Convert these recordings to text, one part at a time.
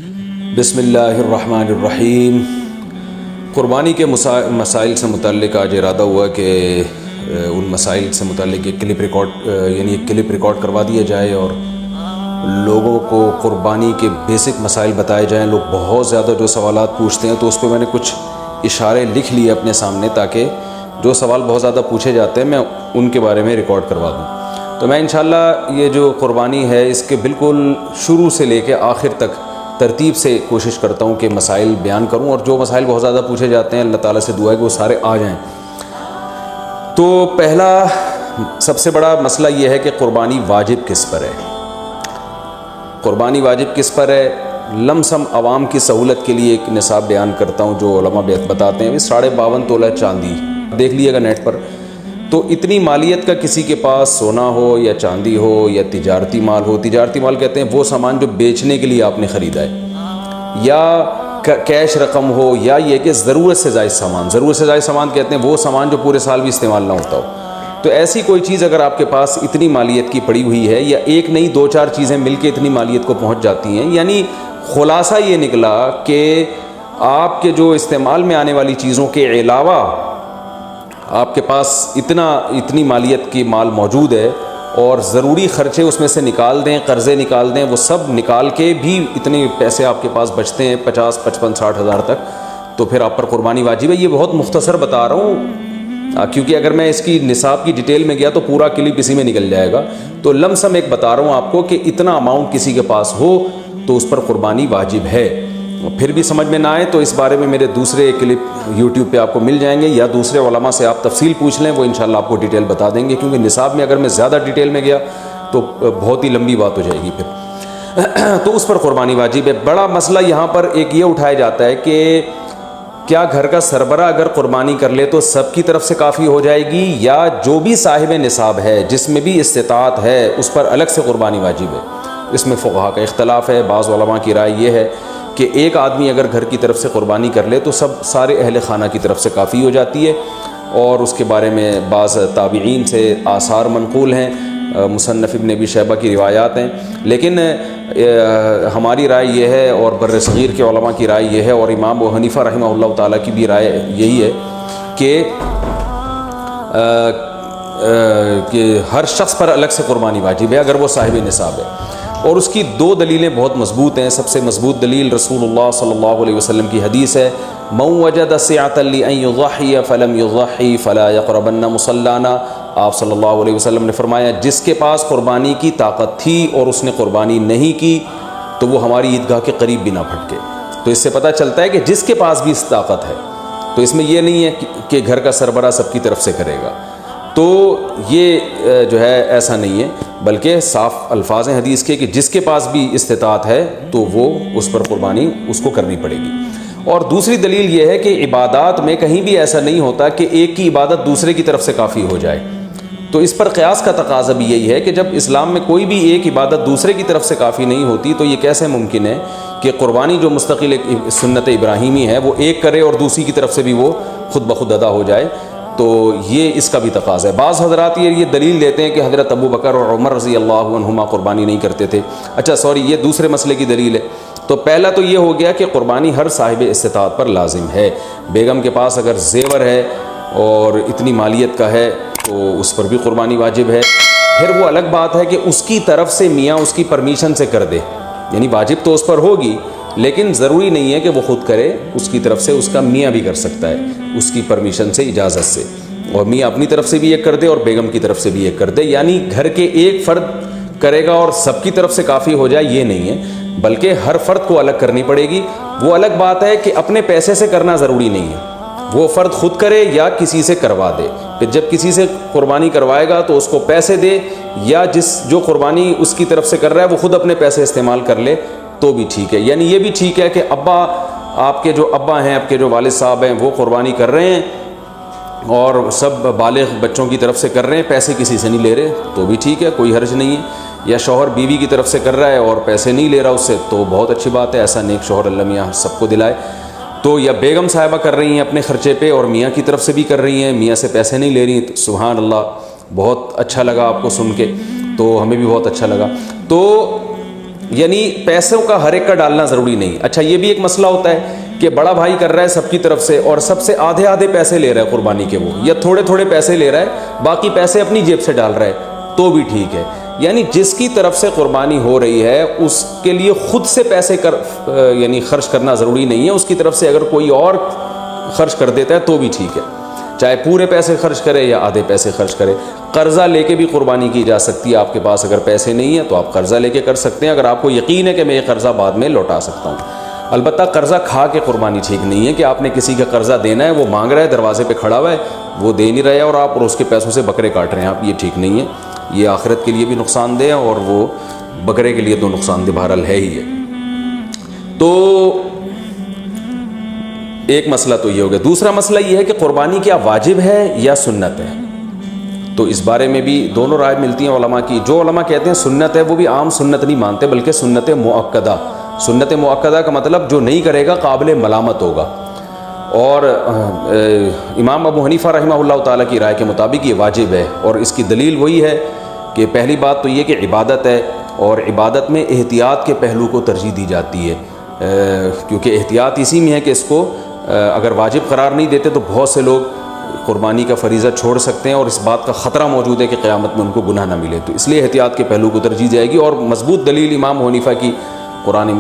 بسم اللہ الرحمن الرحیم۔ قربانی کے مسائل سے متعلق آج ارادہ ہوا کہ ان مسائل سے متعلق ایک کلپ ریکارڈ کروا دیا جائے اور لوگوں کو قربانی کے بیسک مسائل بتائے جائیں۔ لوگ بہت زیادہ جو سوالات پوچھتے ہیں تو اس پہ میں نے کچھ اشارے لکھ لیے اپنے سامنے تاکہ جو سوال بہت زیادہ پوچھے جاتے ہیں میں ان کے بارے میں ریکارڈ کروا دوں۔ تو میں انشاءاللہ یہ جو قربانی ہے اس کے بالکل شروع سے لے کے آخر تک ترتیب سے کوشش کرتا ہوں کہ مسائل بیان کروں، اور جو مسائل بہت زیادہ پوچھے جاتے ہیں اللہ تعالیٰ سے دعا ہے کہ وہ سارے آ جائیں۔ تو پہلا سب سے بڑا مسئلہ یہ ہے کہ قربانی واجب کس پر ہے۔ قربانی واجب کس پر ہے؟ لم سم عوام کی سہولت کے لیے ایک نصاب بیان کرتا ہوں جو علماء بتاتے ہیں 52.5 تولہ چاندی، دیکھ لیے گا نیٹ پر۔ تو اتنی مالیت کا کسی کے پاس سونا ہو یا چاندی ہو یا تجارتی مال ہو، تجارتی مال کہتے ہیں وہ سامان جو بیچنے کے لیے آپ نے خریدا ہے، یا کیش رقم ہو، یا یہ کہ ضرورت سے زائد سامان، ضرورت سے زائد سامان کہتے ہیں وہ سامان جو پورے سال بھی استعمال نہ ہوتا ہو۔ تو ایسی کوئی چیز اگر آپ کے پاس اتنی مالیت کی پڑی ہوئی ہے، یا ایک نہیں 2-4 چیزیں مل کے اتنی مالیت کو پہنچ جاتی ہیں، یعنی خلاصہ یہ نکلا کہ آپ کے جو استعمال میں آنے والی چیزوں کے علاوہ آپ کے پاس اتنی مالیت کی مال موجود ہے اور ضروری خرچے اس میں سے نکال دیں، قرضے نکال دیں، وہ سب نکال کے بھی اتنے پیسے آپ کے پاس بچتے ہیں 50، 55، 60 ہزار تک، تو پھر آپ پر قربانی واجب ہے۔ یہ بہت مختصر بتا رہا ہوں کیونکہ اگر میں اس کی نصاب کی ڈیٹیل میں گیا تو پورا کلپ اسی میں نکل جائے گا۔ تو لم سم ایک بتا رہا ہوں آپ کو کہ اتنا اماؤنٹ کسی کے پاس ہو تو اس پر قربانی واجب ہے۔ پھر بھی سمجھ میں نہ آئے تو اس بارے میں میرے دوسرے کلپ یوٹیوب پہ آپ کو مل جائیں گے، یا دوسرے علماء سے آپ تفصیل پوچھ لیں، وہ انشاءاللہ آپ کو ڈیٹیل بتا دیں گے، کیونکہ نصاب میں اگر میں زیادہ ڈیٹیل میں گیا تو بہت ہی لمبی بات ہو جائے گی پھر۔ تو اس پر قربانی واجب ہے۔ بڑا مسئلہ یہاں پر ایک یہ اٹھایا جاتا ہے کہ کیا گھر کا سربراہ اگر قربانی کر لے تو سب کی طرف سے کافی ہو جائے گی، یا جو بھی صاحب نصاب ہے جس میں بھی استطاعت ہے اس پر الگ سے قربانی واجب ہے؟ اس میں فقہا کا اختلاف ہے۔ بعض علماء کی رائے یہ ہے کہ ایک آدمی اگر گھر کی طرف سے قربانی کر لے تو سارے اہل خانہ کی طرف سے کافی ہو جاتی ہے، اور اس کے بارے میں بعض تابعین سے آثار منقول ہیں، مصنف ابن ابی شیبہ کی روایات ہیں، لیکن ہماری رائے یہ ہے اور بر صغیر کے علماء کی رائے یہ ہے، اور امام ابو حنیفہ رحمہ اللہ تعالیٰ کی بھی رائے یہی ہے کہ ہر شخص پر الگ سے قربانی واجب ہے اگر وہ صاحب نصاب ہے۔ اور اس کی 2 دلیلیں بہت مضبوط ہیں۔ سب سے مضبوط دلیل رسول اللہ صلی اللہ علیہ وسلم کی حدیث ہے، من وجد سعة لأن يضحي فلم يضحي فلا يقربن مصلانا۔ آپ صلی اللہ علیہ وسلم نے فرمایا جس کے پاس قربانی کی طاقت تھی اور اس نے قربانی نہیں کی تو وہ ہماری عیدگاہ کے قریب بھی نہ پھٹکے۔ تو اس سے پتہ چلتا ہے کہ جس کے پاس بھی اس طاقت ہے، تو اس میں یہ نہیں ہے کہ گھر کا سربراہ سب کی طرف سے کرے گا، تو یہ جو ہے ایسا نہیں ہے، بلکہ صاف الفاظ ہیں حدیث کے کہ جس کے پاس بھی استطاعت ہے تو وہ اس پر قربانی اس کو کرنی پڑے گی۔ اور دوسری دلیل یہ ہے کہ عبادات میں کہیں بھی ایسا نہیں ہوتا کہ ایک کی عبادت دوسرے کی طرف سے کافی ہو جائے، تو اس پر قیاس کا تقاضا بھی یہی ہے کہ جب اسلام میں کوئی بھی ایک عبادت دوسرے کی طرف سے کافی نہیں ہوتی تو یہ کیسے ممکن ہے کہ قربانی جو مستقل ایک سنت ابراہیمی ہے وہ ایک کرے اور دوسری کی طرف سے بھی وہ خود بخود ادا ہو جائے؟ تو یہ اس کا بھی تقاضا ہے۔ بعض حضرات یہ دلیل دیتے ہیں کہ حضرت ابو بکر اور عمر رضی اللہ عنہما قربانی نہیں کرتے تھے۔ یہ دوسرے مسئلے کی دلیل ہے۔ تو پہلا تو یہ ہو گیا کہ قربانی ہر صاحب استطاعت پر لازم ہے۔ بیگم کے پاس اگر زیور ہے اور اتنی مالیت کا ہے تو اس پر بھی قربانی واجب ہے۔ پھر وہ الگ بات ہے کہ اس کی طرف سے میاں اس کی پرمیشن سے کر دے، یعنی واجب تو اس پر ہوگی لیکن ضروری نہیں ہے کہ وہ خود کرے، اس کی طرف سے اس کا میاں بھی کر سکتا ہے اس کی پرمیشن سے، اجازت سے، اور میاں اپنی طرف سے بھی ایک کر دے اور بیگم کی طرف سے بھی ایک کر دے، یعنی گھر کے ایک فرد کرے گا اور سب کی طرف سے کافی ہو جائے یہ نہیں ہے، بلکہ ہر فرد کو الگ کرنی پڑے گی۔ وہ الگ بات ہے کہ اپنے پیسے سے کرنا ضروری نہیں ہے، وہ فرد خود کرے یا کسی سے کروا دے۔ پھر جب کسی سے قربانی کروائے گا تو اس کو پیسے دے، یا جو قربانی اس کی طرف سے کر رہا ہے وہ خود اپنے پیسے استعمال کر لے تو بھی ٹھیک ہے۔ یعنی یہ بھی ٹھیک ہے کہ آپ کے جو ابا ہیں، آپ کے جو والد صاحب ہیں وہ قربانی کر رہے ہیں اور سب بالغ بچوں کی طرف سے کر رہے ہیں، پیسے کسی سے نہیں لے رہے تو بھی ٹھیک ہے، کوئی حرج نہیں ہے۔ یا شوہر بیوی کی طرف سے کر رہا ہے اور پیسے نہیں لے رہا اس سے تو بہت اچھی بات ہے، ایسا نیک شوہر اللہ میاں سب کو دلائے۔ تو یا بیگم صاحبہ کر رہی ہیں اپنے خرچے پہ اور میاں کی طرف سے بھی کر رہی ہیں، میاں سے پیسے نہیں لے رہی ہیں، تو سبحان اللہ، بہت اچھا لگا آپ کو سن کے، تو ہمیں بھی بہت اچھا لگا۔ تو یعنی پیسوں کا ہر ایک کا ڈالنا ضروری نہیں. اچھا یہ بھی ایک مسئلہ ہوتا ہے کہ بڑا بھائی کر رہا ہے سب کی طرف سے اور سب سے آدھے آدھے پیسے لے رہا ہے قربانی کے وہ, یا تھوڑے تھوڑے پیسے لے رہا ہے, باقی پیسے اپنی جیب سے ڈال رہا ہے, تو بھی ٹھیک ہے. یعنی جس کی طرف سے قربانی ہو رہی ہے اس کے لیے خود سے پیسے یعنی خرچ کرنا ضروری نہیں ہے. اس کی طرف سے اگر کوئی اور خرچ کر دیتا ہے تو بھی ٹھیک ہے, چاہے پورے پیسے خرچ کرے یا آدھے پیسے خرچ کرے. قرضہ لے کے بھی قربانی کی جا سکتی ہے. آپ کے پاس اگر پیسے نہیں ہیں تو آپ قرضہ لے کے کر سکتے ہیں, اگر آپ کو یقین ہے کہ میں یہ قرضہ بعد میں لوٹا سکتا ہوں. البتہ قرضہ کھا کے قربانی ٹھیک نہیں ہے کہ آپ نے کسی کا قرضہ دینا ہے, وہ مانگ رہا ہے, دروازے پہ کھڑا ہوا ہے, وہ دے نہیں رہے اور آپ اور اس کے پیسوں سے بکرے کاٹ رہے ہیں آپ, یہ ٹھیک نہیں ہے. یہ آخرت کے لیے بھی نقصان دہ ہے اور وہ بکرے کے لیے تو نقصان دہ بہرحال ہے ہی ہے. تو ایک مسئلہ تو یہ ہو گیا. دوسرا مسئلہ یہ ہے کہ قربانی کیا واجب ہے یا سنت ہے. تو اس بارے میں بھی دونوں رائے ملتی ہیں علماء کی. جو علماء کہتے ہیں سنت ہے وہ بھی عام سنت نہیں مانتے بلکہ سنت مؤکدہ. سنت مؤکدہ کا مطلب جو نہیں کرے گا قابل ملامت ہوگا. اور امام ابو حنیفہ رحمہ اللہ تعالیٰ کی رائے کے مطابق یہ واجب ہے, اور اس کی دلیل وہی ہے کہ پہلی بات تو یہ کہ عبادت ہے, اور عبادت میں احتیاط کے پہلو کو ترجیح دی جاتی ہے, کیونکہ احتیاط اسی میں ہے کہ اس کو اگر واجب قرار نہیں دیتے تو بہت سے لوگ قربانی کا فریضہ چھوڑ سکتے ہیں اور اس بات کا خطرہ موجود ہے کہ قیامت میں ان کو گناہ نہ ملے. تو اس لیے احتیاط کے پہلو کو ترجیح جائے گی. اور مضبوط دلیل امام حنیفہ کی قرآن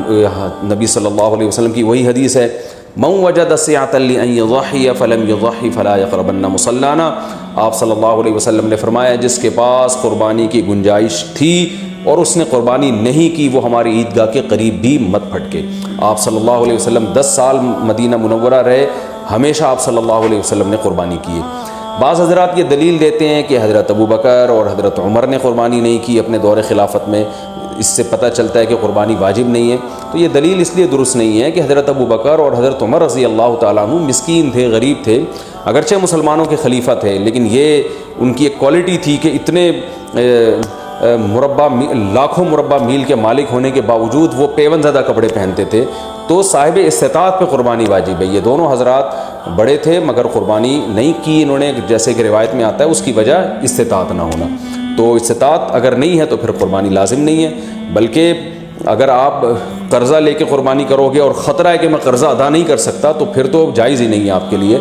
نبی صلی اللہ علیہ وسلم کی وہی حدیث ہے, من وجد سعة لأن يضحي فلم يضحي فلا يقربن مصلانا. آپ صلی اللہ علیہ وسلم نے فرمایا جس کے پاس قربانی کی گنجائش تھی اور اس نے قربانی نہیں کی وہ ہماری عیدگاہ کے قریب بھی مت پھٹکے. آپ صلی اللہ علیہ وسلم 10 سال مدینہ منورہ رہے, ہمیشہ آپ صلی اللہ علیہ وسلم نے قربانی کی ہے. بعض حضرات یہ دلیل دیتے ہیں کہ حضرت ابو بکر اور حضرت عمر نے قربانی نہیں کی اپنے دور خلافت میں, اس سے پتہ چلتا ہے کہ قربانی واجب نہیں ہے. تو یہ دلیل اس لیے درست نہیں ہے کہ حضرت ابو بکر اور حضرت عمر رضی اللہ تعالیٰ عنہ مسکین تھے, غریب تھے, اگرچہ مسلمانوں کے خلیفہ تھے, لیکن یہ ان کی ایک کوالٹی تھی کہ اتنے لاکھوں مربع میل کے مالک ہونے کے باوجود وہ پیون زدہ کپڑے پہنتے تھے. تو صاحب استطاعت پہ قربانی واجب ہے. یہ دونوں حضرات بڑے تھے مگر قربانی نہیں کی انہوں نے, جیسے کہ روایت میں آتا ہے اس کی وجہ استطاعت نہ ہونا. تو استطاعت اگر نہیں ہے تو پھر قربانی لازم نہیں ہے, بلکہ اگر آپ قرضہ لے کے قربانی کرو گے اور خطرہ ہے کہ میں قرضہ ادا نہیں کر سکتا تو پھر تو جائز ہی نہیں ہے آپ کے لیے,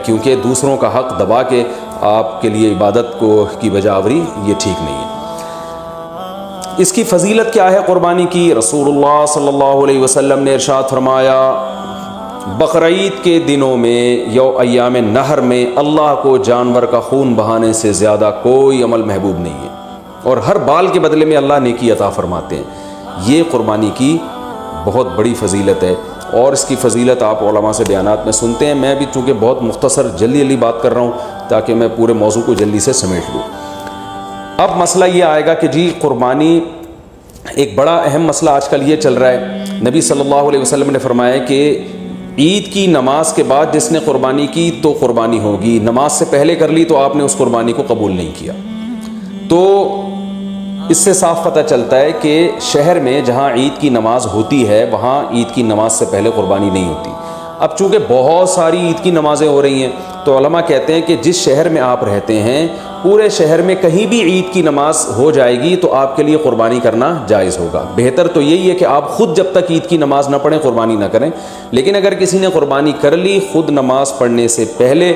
کیونکہ دوسروں کا حق دبا کے آپ کے لیے عبادت کی وجہ آوری یہ ٹھیک نہیں ہے. اس کی فضیلت کیا ہے قربانی کی؟ رسول اللہ صلی اللہ علیہ وسلم نے ارشاد فرمایا بقرعید کے دنوں میں ایام نہر میں اللہ کو جانور کا خون بہانے سے زیادہ کوئی عمل محبوب نہیں ہے, اور ہر بال کے بدلے میں اللہ نیکی عطا فرماتے ہیں. یہ قربانی کی بہت بڑی فضیلت ہے, اور اس کی فضیلت آپ علماء سے بیانات میں سنتے ہیں. میں بھی چونکہ بہت مختصر جلدی بات کر رہا ہوں تاکہ میں پورے موضوع کو جلدی سے سمیٹ لوں. اب مسئلہ یہ آئے گا کہ جی قربانی ایک بڑا اہم مسئلہ آج کل یہ چل رہا ہے. نبی صلی اللہ علیہ وسلم نے فرمایا کہ عید کی نماز کے بعد جس نے قربانی کی تو قربانی ہوگی, نماز سے پہلے کر لی تو آپ نے اس قربانی کو قبول نہیں کیا. تو اس سے صاف پتہ چلتا ہے کہ شہر میں جہاں عید کی نماز ہوتی ہے وہاں عید کی نماز سے پہلے قربانی نہیں ہوتی. اب چونکہ بہت ساری عید کی نمازیں ہو رہی ہیں تو علماء کہتے ہیں کہ جس شہر میں آپ رہتے ہیں پورے شہر میں کہیں بھی عید کی نماز ہو جائے گی تو آپ کے لیے قربانی کرنا جائز ہوگا. بہتر تو یہی ہے کہ آپ خود جب تک عید کی نماز نہ پڑھیں قربانی نہ کریں. لیکن اگر کسی نے قربانی کر لی خود نماز پڑھنے سے پہلے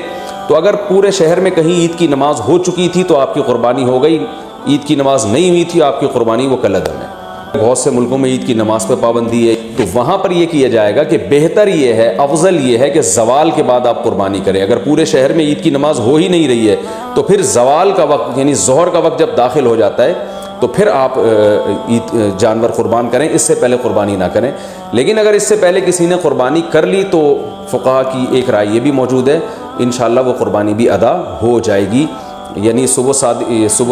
تو اگر پورے شہر میں کہیں عید کی نماز ہو چکی تھی تو آپ کی قربانی ہو گئی, عید کی نماز نہیں ہوئی تھی آپ کی قربانی وہ کالعدم ہے. بہت سے ملکوں میں عید کی نماز پہ پابندی ہے تو وہاں پر یہ کیا جائے گا کہ بہتر یہ ہے, افضل یہ ہے کہ زوال کے بعد آپ قربانی کریں. اگر پورے شہر میں عید کی نماز ہو ہی نہیں رہی ہے تو پھر زوال کا وقت یعنی ظہر کا وقت جب داخل ہو جاتا ہے تو پھر آپ عید جانور قربان کریں, اس سے پہلے قربانی نہ کریں. لیکن اگر اس سے پہلے کسی نے قربانی کر لی تو فقہا کی ایک رائے یہ بھی موجود ہے, انشاءاللہ وہ قربانی بھی ادا ہو جائے گی. یعنی صبح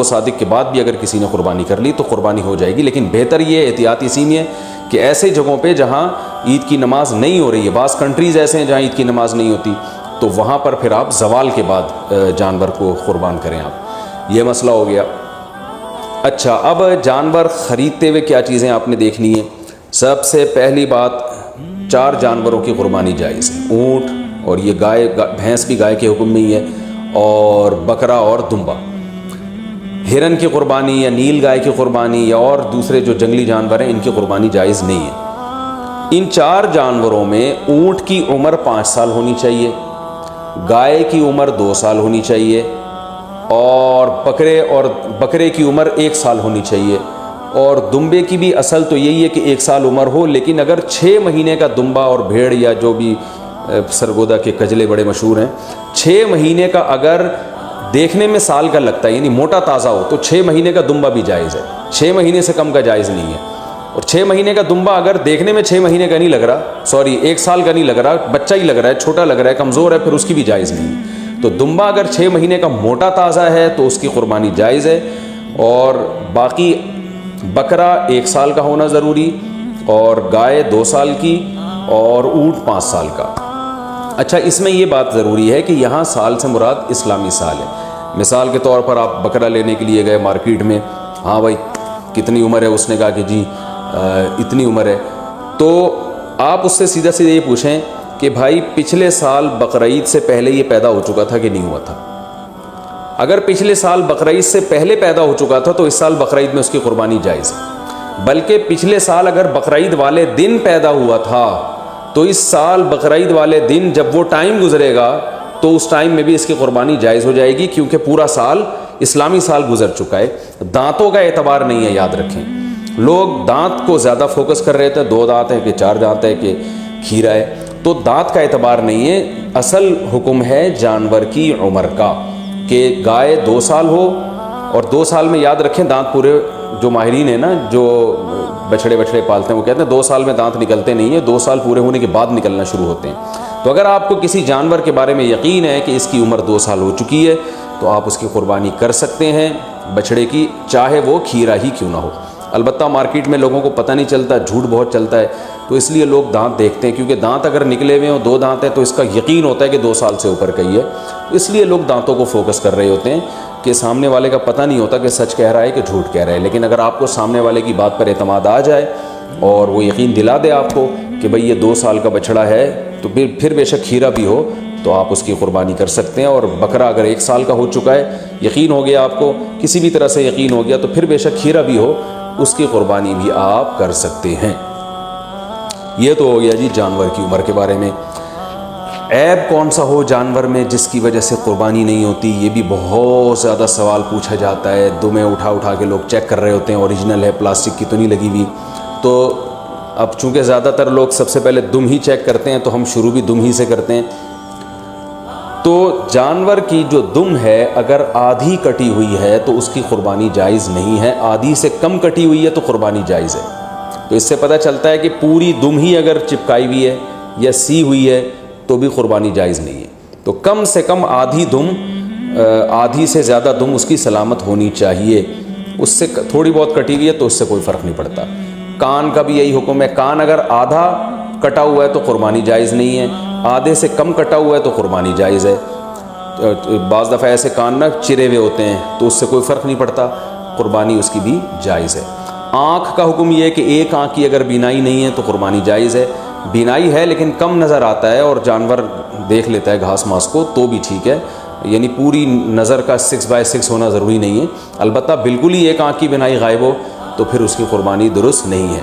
صادق کے بعد بھی اگر کسی نے قربانی کر لی تو قربانی ہو جائے گی. لیکن بہتر یہ احتیاط اسی میں ہے کہ ایسے جگہوں پہ جہاں عید کی نماز نہیں ہو رہی ہے, بعض کنٹریز ایسے ہیں جہاں عید کی نماز نہیں ہوتی, تو وہاں پر پھر آپ زوال کے بعد جانور کو قربان کریں آپ. یہ مسئلہ ہو گیا. اچھا, اب جانور خریدتے ہوئے کیا چیزیں آپ نے دیکھنی ہیں. سب سے پہلی بات 4 جانوروں کی قربانی جائز ہے. اونٹ, اور یہ گائے بھینس بھی گائے کے حکم میں ہی ہے, اور بکرا اور دمبا. ہرن کی قربانی یا نیل گائے کی قربانی یا اور دوسرے جو جنگلی جانور ہیں ان کی قربانی جائز نہیں ہے۔ ان 4 جانوروں میں اونٹ کی عمر 5 سال ہونی چاہیے، گائے کی عمر 2 سال ہونی چاہیے، اور بکرے کی عمر 1 سال ہونی چاہیے، اور دمبے کی بھی اصل تو یہی ہے کہ 1 سال عمر ہو، لیکن اگر 6 مہینے کا دمبا اور بھیڑ یا جو بھی سرگودا کے کجلے بڑے مشہور ہیں، 6 مہینے کا اگر دیکھنے میں سال کا لگتا ہے یعنی موٹا تازہ ہو تو 6 مہینے کا دمبا بھی جائز ہے، 6 مہینے سے کم کا جائز نہیں ہے۔ اور 6 مہینے کا دمبا اگر دیکھنے میں 6 مہینے کا نہیں لگ رہا، 1 سال کا نہیں لگ رہا، بچہ ہی لگ رہا ہے، چھوٹا لگ رہا ہے، کمزور ہے، پھر اس کی بھی جائز نہیں ہے۔ تو دمبا اگر 6 مہینے کا موٹا تازہ ہے تو اس کی قربانی جائز ہے، اور باقی بکرا 1 سال کا ہونا ضروری، اور گائے 2 سال کی، اور اونٹ 5 سال کا۔ اچھا، اس میں یہ بات ضروری ہے کہ یہاں سال سے مراد اسلامی سال ہے۔ مثال کے طور پر آپ بکرا لینے کے لیے گئے مارکیٹ میں، ہاں بھائی کتنی عمر ہے، اس نے کہا کہ جی اتنی عمر ہے، تو آپ اس سے سیدھا سیدھا یہ پوچھیں کہ بھائی پچھلے سال بقرعید سے پہلے یہ پیدا ہو چکا تھا کہ نہیں ہوا تھا؟ اگر پچھلے سال بقرعید سے پہلے پیدا ہو چکا تھا تو اس سال بقرعید میں اس کی قربانی جائز ہے، بلکہ پچھلے سال اگر بقرعید والے دن پیدا ہوا تھا تو اس سال بقرعید والے دن جب وہ ٹائم گزرے گا تو اس ٹائم میں بھی اس کی قربانی جائز ہو جائے گی، کیونکہ پورا سال اسلامی سال گزر چکا ہے۔ دانتوں کا اعتبار نہیں ہے، یاد رکھیں، لوگ دانت کو زیادہ فوکس کر رہے تھے، 2 دانت ہے کہ 4 دانت ہے کہ کھیرا ہے، تو دانت کا اعتبار نہیں ہے، اصل حکم ہے جانور کی عمر کا، کہ گائے 2 سال ہو، اور 2 سال میں یاد رکھیں دانت پورے، جو ماہرین ہیں نا جو بچڑے پالتے ہیں وہ کہتے ہیں 2 سال میں دانت نکلتے نہیں ہیں، 2 سال پورے ہونے کے بعد نکلنا شروع ہوتے ہیں۔ تو اگر آپ کو کسی جانور کے بارے میں یقین ہے کہ اس کی عمر 2 سال ہو چکی ہے تو آپ اس کی قربانی کر سکتے ہیں بچڑے کی، چاہے وہ کھیرا ہی کیوں نہ ہو۔ البتہ مارکیٹ میں لوگوں کو پتہ نہیں چلتا، جھوٹ بہت چلتا ہے، تو اس لیے لوگ دانت دیکھتے ہیں، کیونکہ دانت اگر نکلے ہوئے ہوں 2 دانت ہیں تو اس کا یقین ہوتا ہے کہ 2 سال سے اوپر کا ہی ہے، اس لیے لوگ دانتوں کو فوکس کر رہے ہوتے ہیں کہ سامنے والے کا پتہ نہیں ہوتا کہ سچ کہہ رہا ہے کہ جھوٹ کہہ رہا ہے۔ لیکن اگر آپ کو سامنے والے کی بات پر اعتماد آ جائے اور وہ یقین دلا دے آپ کو کہ بھئی یہ 2 سال کا بچڑا ہے، تو پھر بے شک کھیرا بھی ہو تو آپ اس کی قربانی کر سکتے ہیں۔ اور بکرا اگر 1 سال کا ہو چکا ہے، یقین ہو گیا آپ کو، کسی بھی طرح سے یقین ہو گیا، تو پھر بے شک کھیرا بھی ہو، اس کی قربانی بھی آپ کر سکتے ہیں۔ یہ تو ہو گیا جی جانور کی عمر کے بارے میں۔ عیب کون سا ہو جانور میں جس کی وجہ سے قربانی نہیں ہوتی، یہ بھی بہت زیادہ سوال پوچھا جاتا ہے، دمیں اٹھا کے لوگ چیک کر رہے ہوتے ہیں اوریجنل ہے، پلاسٹک کی تو نہیں لگی ہوئی۔ تو اب چونکہ زیادہ تر لوگ سب سے پہلے دم ہی چیک کرتے ہیں، تو ہم شروع بھی دم ہی سے کرتے ہیں۔ تو جانور کی جو دم ہے اگر آدھی کٹی ہوئی ہے تو اس کی قربانی جائز نہیں ہے، آدھی سے کم کٹی ہوئی ہے تو قربانی جائز ہے۔ تو اس سے پتہ چلتا ہے کہ پوری دم ہی اگر چپکائی ہوئی ہے یا سی ہوئی ہے تو بھی قربانی جائز نہیں ہے۔ تو کم سے کم آدھی دم، آدھی سے زیادہ دم اس کی سلامت ہونی چاہیے، اس سے تھوڑی بہت کٹی ہوئی ہے تو اس سے کوئی فرق نہیں پڑتا۔ کان کا بھی یہی حکم ہے، کان اگر آدھا کٹا ہوا ہے تو قربانی جائز نہیں ہے، آدھے سے کم کٹا ہوا ہے تو قربانی جائز ہے۔ بعض دفعہ ایسے کان نہ چرے ہوئے ہوتے ہیں تو اس سے کوئی فرق نہیں پڑتا، قربانی اس کی بھی جائز ہے۔ آنکھ کا حکم یہ ہے کہ ایک آنکھ کی اگر بینائی نہیں ہے تو قربانی جائز ہے، بینائی ہے لیکن کم نظر آتا ہے اور جانور دیکھ لیتا ہے گھاس ماس کو تو بھی ٹھیک ہے، یعنی پوری نظر کا 6/6 ہونا ضروری نہیں ہے۔ البتہ بالکل ہی ایک آنکھ کی بینائی غائب ہو تو پھر اس کی قربانی درست نہیں ہے۔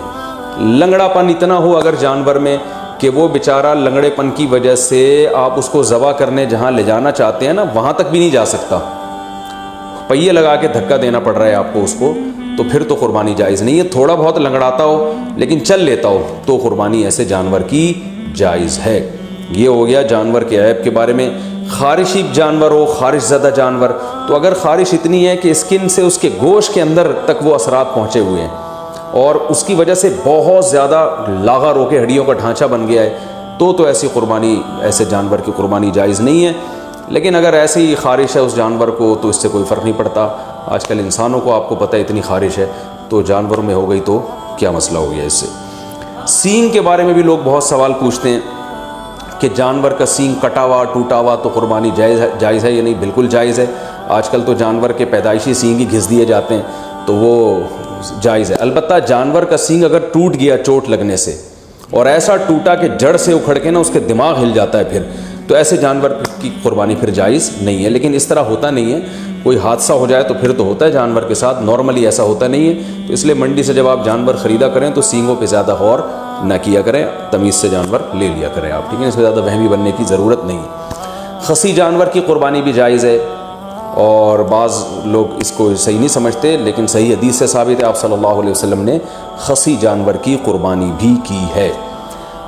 لنگڑا پن اتنا ہو اگر جانور میں کہ وہ بیچارہ لنگڑے پن کی وجہ سے آپ اس کو ذبح کرنے جہاں لے جانا چاہتے ہیں نا وہاں تک بھی نہیں جا سکتا، پہیے لگا کے دھکا دینا پڑ رہا ہے آپ کو اس کو، تو پھر تو قربانی جائز نہیں ہے۔ تھوڑا بہت لنگڑاتا ہو لیکن چل لیتا ہو تو قربانی ایسے جانور کی جائز ہے۔ یہ ہو گیا جانور کے عیب کے بارے میں۔ خارشی جانور ہو، خارش زدہ جانور، تو اگر خارش اتنی ہے کہ اسکن سے اس کے گوشت کے اندر تک وہ اثرات پہنچے ہوئے ہیں اور اس کی وجہ سے بہت زیادہ لاغا رو کے ہڈیوں کا ڈھانچہ بن گیا ہے تو ایسی قربانی، ایسے جانور کی قربانی جائز نہیں ہے۔ لیکن اگر ایسی خارش ہے اس جانور کو تو اس سے کوئی فرق نہیں پڑتا۔ آج کل انسانوں کو آپ کو پتہ ہے اتنی خارش ہے، تو جانوروں میں ہو گئی تو کیا مسئلہ ہو گیا اس سے۔ سینگ کے بارے میں بھی لوگ بہت سوال پوچھتے ہیں کہ جانور کا سینگ کٹا ہوا ٹوٹا ہوا تو قربانی جائز ہے یا نہیں؟ بالکل جائز ہے۔ آج کل تو جانور کے پیدائشی سینگ ہی گھس دیے جاتے ہیں تو وہ جائز ہے۔ البتہ جانور کا سینگ اگر ٹوٹ گیا چوٹ لگنے سے اور ایسا ٹوٹا کہ جڑ سے اکھڑ کے نا اس کے دماغ ہل جاتا ہے پھر، تو ایسے جانور کی قربانی پھر جائز نہیں ہے۔ لیکن اس طرح ہوتا نہیں ہے، کوئی حادثہ ہو جائے تو پھر تو ہوتا ہے جانور کے ساتھ، نارملی ایسا ہوتا نہیں ہے۔ تو اس لیے منڈی سے جب آپ جانور خریدا کریں تو سینگوں پہ زیادہ غور نہ کیا کریں، تمیز سے جانور لے لیا کریں آپ، ٹھیک ہے، اس میں زیادہ وہمی بننے کی ضرورت نہیں ہے۔ خصی جانور کی قربانی بھی جائز ہے، اور بعض لوگ اس کو صحیح نہیں سمجھتے، لیکن صحیح حدیث سے ثابت ہے، آپ صلی اللہ علیہ وسلم نے خصی جانور کی قربانی بھی کی ہے۔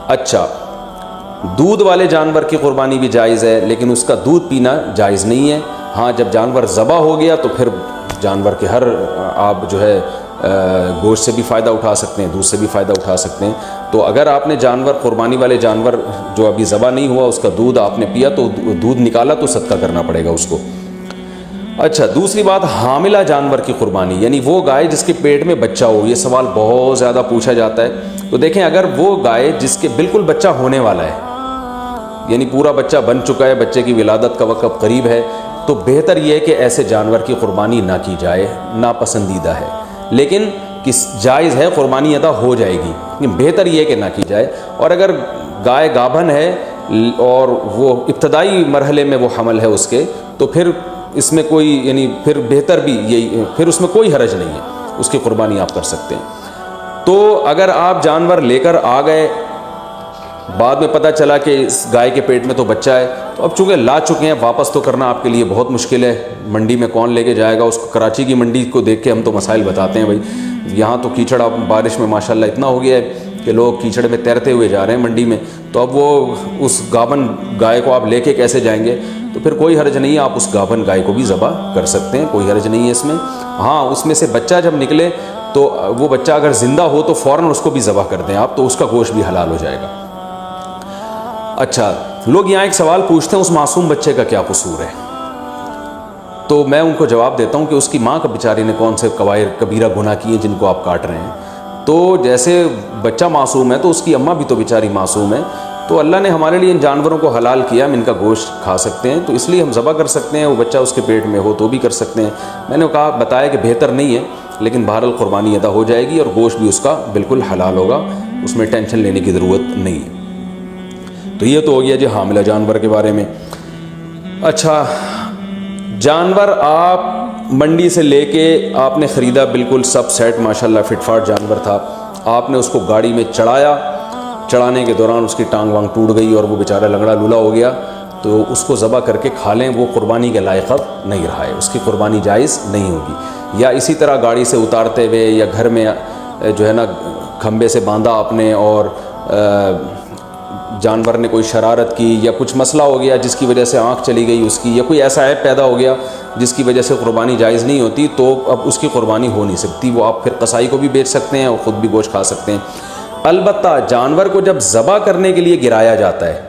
اچھا، دودھ والے جانور کی قربانی بھی جائز ہے، لیکن اس کا دودھ پینا جائز نہیں ہے۔ ہاں، جب جانور ذبح ہو گیا تو پھر جانور کے ہر آپ جو ہے گوشت سے بھی فائدہ اٹھا سکتے ہیں، دودھ سے بھی فائدہ اٹھا سکتے ہیں۔ تو اگر آپ نے جانور قربانی والے جانور جو ابھی ذبح نہیں ہوا اس کا دودھ آپ نے پیا تو دودھ نکالا تو صدقہ کرنا پڑے گا اس کو۔ اچھا، دوسری بات، حاملہ جانور کی قربانی، یعنی وہ گائے جس کے پیٹ میں بچہ ہو۔ یہ سوال بہت زیادہ پوچھا جاتا ہے۔ تو دیکھیں، اگر وہ گائے جس کے بالکل بچہ ہونے والا ہے، یعنی پورا بچہ بن چکا ہے، بچے کی ولادت کا وقت قریب ہے، تو بہتر یہ ہے کہ ایسے جانور کی قربانی نہ کی جائے، ناپسندیدہ ہے، لیکن جائز ہے، قربانی ادا ہو جائے گی، لیکن بہتر یہ ہے کہ نہ کی جائے۔ اور اگر گائے گابھن ہے اور وہ ابتدائی مرحلے میں وہ حمل ہے اس کے، تو پھر اس میں کوئی یعنی پھر بہتر بھی یہی، پھر اس میں کوئی حرج نہیں ہے، اس کی قربانی آپ کر سکتے ہیں۔ تو اگر آپ جانور لے کر آ گئے، بعد میں پتہ چلا کہ اس گائے کے پیٹ میں تو بچہ ہے، تو اب چونکہ لا چکے ہیں، واپس تو کرنا آپ کے لیے بہت مشکل ہے، منڈی میں کون لے کے جائے گا اس کو؟ کراچی کی منڈی کو دیکھ کے ہم تو مسائل بتاتے ہیں بھائی، یہاں تو کیچڑ اب بارش میں ماشاءاللہ اتنا ہو گیا ہے کہ لوگ کیچڑ میں تیرتے ہوئے جا رہے ہیں منڈی میں، تو اب وہ اس گابن گائے کو آپ لے کے کیسے جائیں گے؟ تو پھر کوئی حرج نہیں ہے، آپ اس گابن گائے کو بھی ذبح کر سکتے ہیں، کوئی حرج نہیں ہے اس میں۔ ہاں، اس میں سے بچہ جب نکلے تو وہ بچہ اگر زندہ ہو تو فوراً اس کو بھی ذبح کر دیں آپ، تو اس کا گوشت بھی حلال ہو جائے گا۔ اچھا، لوگ یہاں ایک سوال پوچھتے ہیں، اس معصوم بچے کا کیا قصور ہے؟ تو میں ان کو جواب دیتا ہوں کہ اس کی ماں کا بیچاری نے کون سے کبیرہ گناہ کیے جن کو آپ کاٹ رہے ہیں؟ تو جیسے بچہ معصوم ہے تو اس کی اماں بھی تو بیچاری معصوم ہے، تو اللہ نے ہمارے لیے ان جانوروں کو حلال کیا، ہم ان کا گوشت کھا سکتے ہیں، تو اس لیے ہم ذبح کر سکتے ہیں، وہ بچہ اس کے پیٹ میں ہو تو بھی کر سکتے ہیں۔ میں نے کہا بتایا کہ بہتر نہیں ہے، لیکن بہرحال قربانی ادا ہو جائے گی اور گوشت بھی اس کا بالکل حلال ہوگا، اس میں ٹینشن لینے کی ضرورت نہیں ہے۔ تو یہ تو ہو گیا جی حاملہ جانور کے بارے میں۔ اچھا، جانور آپ منڈی سے لے کے آپ نے خریدا، بالکل سب سیٹ ماشاءاللہ فٹ فاٹ جانور تھا، آپ نے اس کو گاڑی میں چڑھایا، چڑھانے کے دوران اس کی ٹانگ وانگ ٹوٹ گئی اور وہ بیچارہ لنگڑا لولا ہو گیا، تو اس کو ذبح کر کے کھا لیں، وہ قربانی کے لائق اب نہیں رہا ہے، اس کی قربانی جائز نہیں ہوگی۔ یا اسی طرح گاڑی سے اتارتے ہوئے یا گھر میں جو ہے نا کھمبے سے باندھا آپ نے اور جانور نے کوئی شرارت کی یا کچھ مسئلہ ہو گیا جس کی وجہ سے آنکھ چلی گئی اس کی، یا کوئی ایسا عیب پیدا ہو گیا جس کی وجہ سے قربانی جائز نہیں ہوتی، تو اب اس کی قربانی ہو نہیں سکتی، وہ آپ پھر قصائی کو بھی بیچ سکتے ہیں اور خود بھی گوشت کھا سکتے ہیں۔ البتہ جانور کو جب ذبح کرنے کے لیے گرایا جاتا ہے،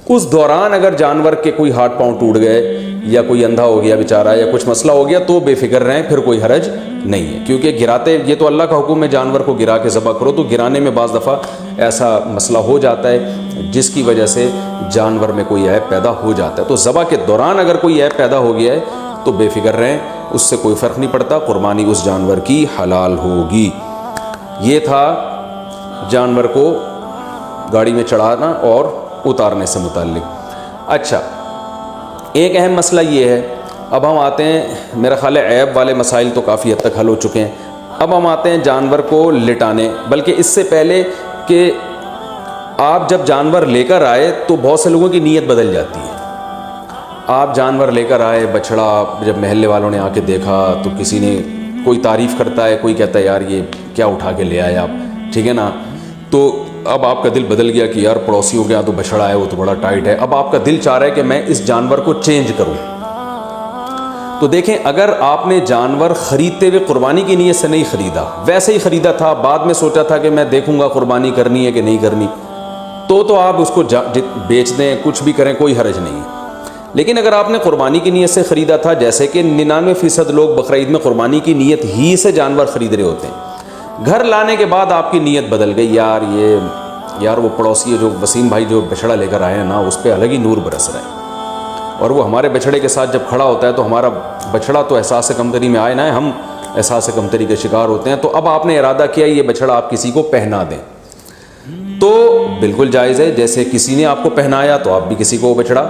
اس دوران اگر جانور کے کوئی ہاتھ پاؤں ٹوٹ گئے یا کوئی اندھا ہو گیا بیچارہ یا کچھ مسئلہ ہو گیا تو بے فکر رہیں، پھر کوئی حرج نہیں ہے، کیونکہ گراتے یہ تو اللہ کا حکم ہے جانور کو گرا کے ذبح کرو، تو گرانے میں بعض دفعہ ایسا مسئلہ ہو جاتا ہے جس کی وجہ سے جانور میں کوئی عیب پیدا ہو جاتا ہے۔ تو ذبح کے دوران اگر کوئی عیب پیدا ہو گیا ہے تو بے فکر رہیں، اس سے کوئی فرق نہیں پڑتا، قربانی اس جانور کی حلال ہوگی۔ یہ تھا جانور کو گاڑی میں چڑھانا اور اتارنے سے متعلق۔ اچھا، ایک اہم مسئلہ یہ ہے، اب ہم آتے ہیں، میرا خیال ہے عیب والے مسائل تو کافی حد تک حل ہو چکے ہیں، اب ہم آتے ہیں جانور کو لٹانے، بلکہ اس سے پہلے کہ آپ جب جانور لے کر آئے تو بہت سے لوگوں کی نیت بدل جاتی ہے۔ آپ جانور لے کر آئے، بچڑا، جب محلے والوں نے آ کے دیکھا تو کسی نے کوئی تعریف کرتا ہے، کوئی کہتا ہے یار یہ کیا اٹھا کے لے آئے آپ، ٹھیک ہے نا، تو اب آپ کا دل بدل گیا کہ یار پڑوسیوں کے یہاں تو بچڑا ہے وہ تو بڑا ٹائٹ ہے، اب آپ کا دل چاہ رہا ہے کہ میں اس جانور کو چینج کروں۔ تو دیکھیں، اگر آپ نے جانور خریدتے ہوئے قربانی کی نیت سے نہیں خریدا، ویسے ہی خریدا تھا، بعد میں سوچا تھا کہ میں دیکھوں گا قربانی کرنی ہے کہ نہیں کرنی، تو آپ اس کو بیچ دیں، کچھ بھی کریں، کوئی حرج نہیں ہے۔ لیکن اگر آپ نے قربانی کی نیت سے خریدا تھا، جیسے کہ 99% لوگ بقرعید میں قربانی کی نیت ہی سے جانور خرید رہے ہوتے ہیں، گھر لانے کے بعد آپ کی نیت بدل گئی، یار وہ پڑوسی ہے جو وسیم بھائی جو بچڑا لے کر آئے ہیں نا، اس پہ الگ ہی نور برس رہا ہے، اور وہ ہمارے بچڑے کے ساتھ جب کھڑا ہوتا ہے تو ہمارا بچڑا تو احساس کمتری میں آئے نہ ہے، ہم احساس کمتری کے شکار ہوتے ہیں، تو اب آپ نے ارادہ کیا یہ بچڑا آپ کسی کو پہنا دیں، تو بالکل جائز ہے، جیسے کسی نے آپ کو پہنایا تو آپ بھی کسی کو بچڑا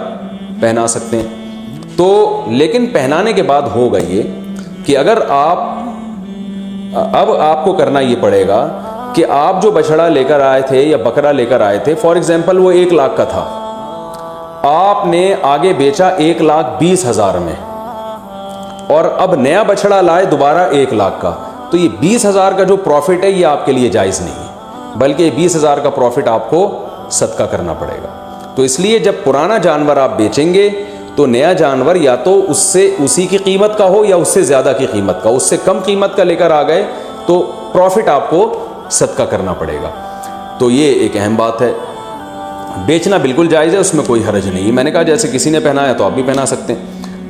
پہنا سکتے ہیں۔ تو لیکن پہنانے کے بعد ہوگا یہ کہ اگر اب آپ کو کرنا یہ پڑے گا کہ آپ جو بچڑا لے کر آئے تھے یا بکرا لے کر آئے تھے، فار ایگزامپل وہ 1 لاکھ کا تھا، آپ نے آگے بیچا 1,20,000 میں، اور اب نیا بچڑا لائے دوبارہ 1 لاکھ کا، تو یہ 20,000 کا جو پروفٹ ہے یہ آپ کے لیے جائز نہیں ہے، بلکہ 20,000 کا پروفٹ آپ کو صدقہ کرنا پڑے گا۔ تو اس لیے جب پرانا جانور آپ بیچیں گے تو نیا جانور یا تو اسی کی قیمت کا ہو یا اس سے زیادہ کی قیمت کا، اس سے کم قیمت کا لے کر آ گئے تو پروفٹ آپ کو صدقہ کرنا پڑے گا۔ تو یہ ایک اہم بات ہے۔ بیچنا بالکل جائز ہے، اس میں کوئی حرج نہیں ہے۔ میں نے کہا جیسے کسی نے پہنایا تو آپ بھی پہنا سکتے ہیں،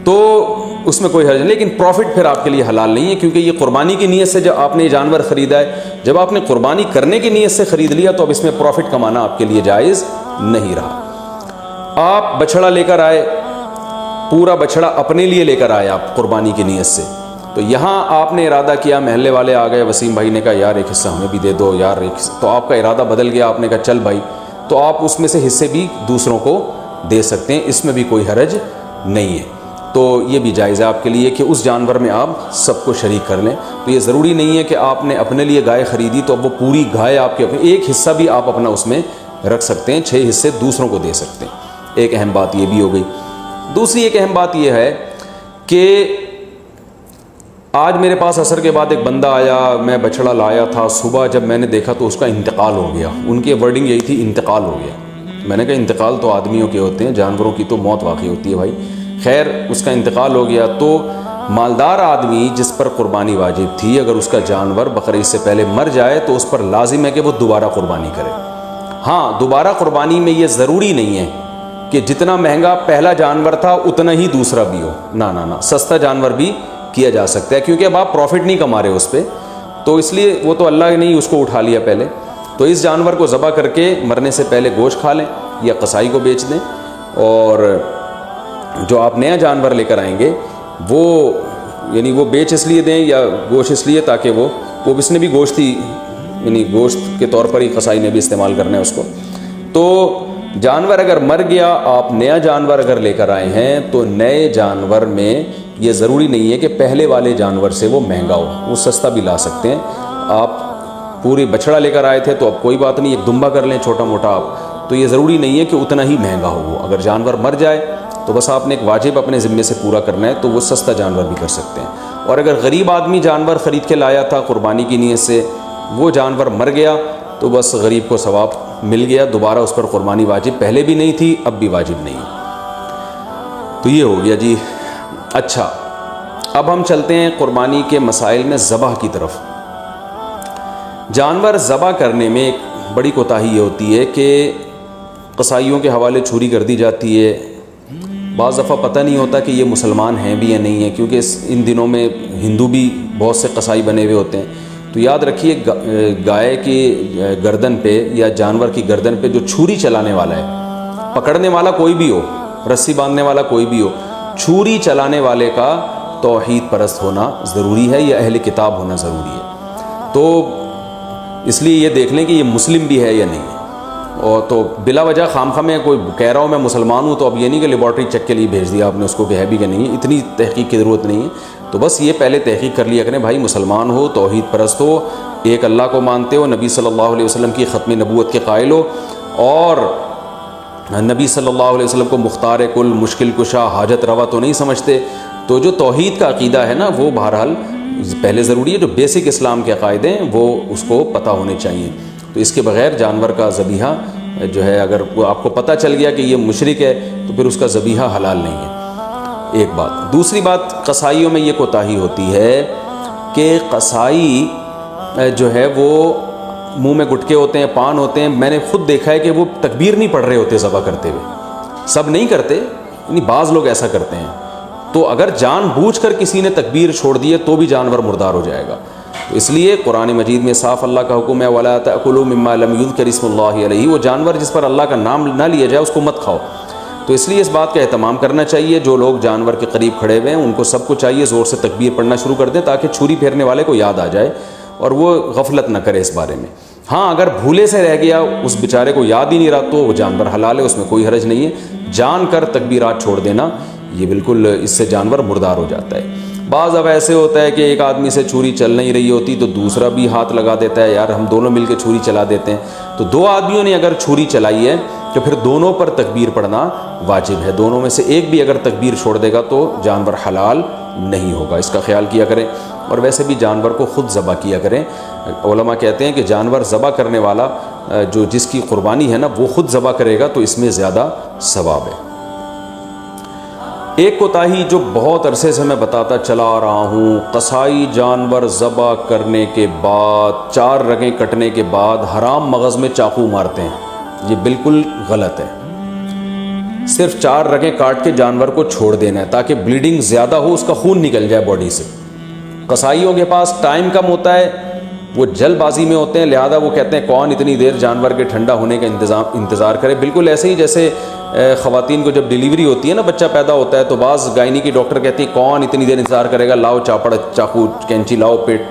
تو اس میں کوئی حرج نہیں، لیکن پروفٹ پھر آپ کے لیے حلال نہیں ہے، کیونکہ یہ قربانی کی نیت سے جب آپ نے یہ جانور خریدا ہے، جب آپ نے قربانی کرنے کی نیت سے خرید لیا تو اب اس میں پروفٹ کمانا آپ کے لیے جائز نہیں رہا۔ آپ بچڑا لے کر آئے، پورا بچڑا اپنے لیے لے کر آئے آپ قربانی کی نیت سے، تو یہاں آپ نے ارادہ کیا، محلے والے آ گئے، وسیم بھائی نے کہا یار ایک حصہ ہمیں بھی دے دو یار ایک حصہ، تو آپ کا ارادہ بدل گیا، آپ نے کہا چل بھائی، تو آپ اس میں سے حصے بھی دوسروں کو دے سکتے ہیں، اس میں بھی کوئی حرج نہیں ہے۔ تو یہ بھی جائز ہے آپ کے لیے کہ اس جانور میں آپ سب کو شریک کر لیں۔ تو یہ ضروری نہیں ہے کہ آپ نے اپنے لیے گائے خریدی تو اب وہ پوری گائے آپ کے، ایک حصہ بھی آپ اپنا اس میں رکھ سکتے ہیں، 6 حصے دوسروں کو دے سکتے ہیں۔ ایک اہم بات یہ بھی ہو گئی۔ دوسری ایک اہم بات یہ ہے کہ آج میرے پاس عصر کے بعد ایک بندہ آیا، میں بچڑا لایا تھا، صبح جب میں نے دیکھا تو اس کا انتقال ہو گیا۔ ان کی ورڈنگ یہی تھی، انتقال ہو گیا۔ میں نے کہا انتقال تو آدمیوں کے ہوتے ہیں، جانوروں کی تو موت واقع ہوتی ہے بھائی۔ خیر اس کا انتقال ہو گیا، تو مالدار آدمی جس پر قربانی واجب تھی، اگر اس کا جانور بقرعید سے پہلے مر جائے تو اس پر لازم ہے کہ وہ دوبارہ قربانی کرے۔ ہاں دوبارہ قربانی میں یہ ضروری نہیں ہے کہ جتنا مہنگا پہلا جانور تھا اتنا ہی دوسرا بھی ہو، نہ، سستا جانور بھی کیا جا سکتا ہے، کیونکہ اب آپ پروفٹ نہیں کما رہے اس پہ، تو اس لیے وہ تو اللہ نے اس کو اٹھا لیا پہلے، تو اس جانور کو ذبح کر کے مرنے سے پہلے گوشت کھا لیں یا قصائی کو بیچ دیں، اور جو آپ نیا جانور لے کر آئیں گے وہ یعنی وہ بیچ اس لیے دیں یا گوشت اس لیے تاکہ وہ اس نے بھی گوشت ہی یعنی گوشت کے طور پر ہی قصائی نے بھی استعمال کرنا ہے اس کو۔ تو جانور اگر مر گیا، آپ نیا جانور اگر لے کر آئے ہیں تو نئے جانور میں یہ ضروری نہیں ہے کہ پہلے والے جانور سے وہ مہنگا ہو، وہ سستا بھی لا سکتے ہیں۔ آپ پوری بچڑا لے کر آئے تھے تو اب کوئی بات نہیں، ایک دمبا کر لیں چھوٹا موٹا آپ، تو یہ ضروری نہیں ہے کہ اتنا ہی مہنگا ہو وہ۔ اگر جانور مر جائے تو بس آپ نے ایک واجب اپنے ذمے سے پورا کرنا ہے، تو وہ سستا جانور بھی کر سکتے ہیں۔ اور اگر غریب آدمی جانور خرید کے لایا تھا قربانی کی نیت سے، وہ جانور مر گیا تو بس غریب کو ثواب مل گیا، دوبارہ اس پر قربانی واجب پہلے بھی نہیں تھی، اب بھی واجب نہیں ہے۔ تو یہ ہو گیا جی۔ اچھا اب ہم چلتے ہیں قربانی کے مسائل میں ذبح کی طرف۔ جانور ذبح کرنے میں ایک بڑی کوتاہی یہ ہوتی ہے کہ قصائیوں کے حوالے چھری کر دی جاتی ہے، بعض دفعہ پتہ نہیں ہوتا کہ یہ مسلمان ہیں بھی یا نہیں ہیں، کیونکہ ان دنوں میں ہندو بھی بہت سے قصائی بنے ہوئے ہوتے ہیں۔ تو یاد رکھیے گائے کی گردن پہ یا جانور کی گردن پہ جو چھری چلانے والا ہے، پکڑنے والا کوئی بھی ہو، رسی باندھنے والا کوئی بھی ہو، چھری چلانے والے کا توحید پرست ہونا ضروری ہے یا اہل کتاب ہونا ضروری ہے۔ تو اس لیے یہ دیکھ لیں کہ یہ مسلم بھی ہے یا نہیں ہے۔ اور تو بلا وجہ خامخواہ میں کوئی کہہ رہا ہوں میں مسلمان ہوں تو اب یہ نہیں کہ لیبارٹری چیک کے لیے بھیج دیا آپ نے اس کو کہ ہے بھی کہ نہیں ہے، اتنی تحقیق کی ضرورت نہیں ہے۔ تو بس یہ پہلے تحقیق کر لیا کریں بھائی، مسلمان ہو، توحید پرست ہو، ایک اللہ کو مانتے ہو، نبی صلی اللہ علیہ وسلم کی ختم نبوت کے قائل ہو، اور نبی صلی اللہ علیہ وسلم کو مختار کل، مشکل کشا، حاجت روا تو نہیں سمجھتے۔ تو جو توحید کا عقیدہ ہے نا وہ بہرحال پہلے ضروری ہے، جو بیسک اسلام کے عقائد ہیں وہ اس کو پتہ ہونے چاہیے۔ تو اس کے بغیر جانور کا ذبیحہ جو ہے، اگر آپ کو پتہ چل گیا کہ یہ مشرک ہے تو پھر اس کا ذبیحہ حلال نہیں ہے، ایک بات۔ دوسری بات، قصائیوں میں یہ کوتاہی ہوتی ہے کہ قصائی جو ہے وہ منہ میں گٹکے ہوتے ہیں، پان ہوتے ہیں، میں نے خود دیکھا ہے کہ وہ تکبیر نہیں پڑھ رہے ہوتے ذبح کرتے ہوئے، سب نہیں کرتے، یعنی بعض لوگ ایسا کرتے ہیں۔ تو اگر جان بوجھ کر کسی نے تکبیر چھوڑ دی ہے تو بھی جانور مردار ہو جائے گا۔ تو اس لیے قرآن مجید میں صاف اللہ کا حکم ہے وَلَا تَأْكُلُوا مِمَّا لَمْ يُذْكَرِ اسْمُ اللَّهِ عَلَيْهِ، وہ جانور جس پر اللہ کا نام نہ لیا جائے اس کو مت کھاؤ۔ تو اس لیے اس بات کا اہتمام کرنا چاہیے، جو لوگ جانور کے قریب کھڑے ہوئے ہیں ان کو سب کو چاہیے زور سے تکبیر پڑھنا شروع کر دیں تاکہ چھری پھیرنے والے کو یاد آ جائے اور وہ غفلت نہ کرے اس بارے میں۔ ہاں اگر بھولے سے رہ گیا، اس بیچارے کو یاد ہی نہیں رہا، تو وہ جانور حلال ہے، اس میں کوئی حرج نہیں ہے۔ جان کر تکبیرات چھوڑ دینا یہ بالکل اس سے جانور مردار ہو جاتا ہے۔ بعض اب ایسے ہوتا ہے کہ ایک آدمی سے چھری چل نہیں رہی ہوتی تو دوسرا بھی ہاتھ لگا دیتا ہے، یار ہم دونوں مل کے چھری چلا دیتے ہیں، تو دو آدمیوں نے اگر چھری چلائی ہے تو پھر دونوں پر تکبیر پڑھنا واجب ہے۔ دونوں میں سے ایک بھی اگر تکبیر چھوڑ دے گا تو جانور حلال نہیں ہوگا، اس کا خیال کیا کریں۔ اور ویسے بھی جانور کو خود ذبح کیا کریں۔ علماء کہتے ہیں کہ جانور ذبح کرنے والا جو جس کی قربانی ہے نا وہ خود ذبح کرے گا تو اس میں زیادہ ثواب ہے۔ ایک کوتاہی جو بہت عرصے سے میں بتاتا چلا آ رہا ہوں، قصائی جانور ذبح کرنے کے بعد 4 رگیں کٹنے کے بعد حرام مغز میں چاقو مارتے ہیں، یہ بالکل غلط ہے۔ صرف 4 رگیں کاٹ کے جانور کو چھوڑ دینا ہے تاکہ بلیڈنگ زیادہ ہو، اس کا خون نکل جائے باڈی سے۔ قصائیوں کے پاس ٹائم کم ہوتا ہے، وہ جلد بازی میں ہوتے ہیں، لہذا وہ کہتے ہیں کون اتنی دیر جانور کے ٹھنڈا ہونے کا انتظار کرے۔ بالکل ایسے ہی جیسے خواتین کو جب ڈیلیوری ہوتی ہے نا، بچہ پیدا ہوتا ہے تو بعض گائنی کی ڈاکٹر کہتی ہیں کون اتنی دیر انتظار کرے گا، لاؤ چاپڑ چاقو کینچی لاؤ، پیٹ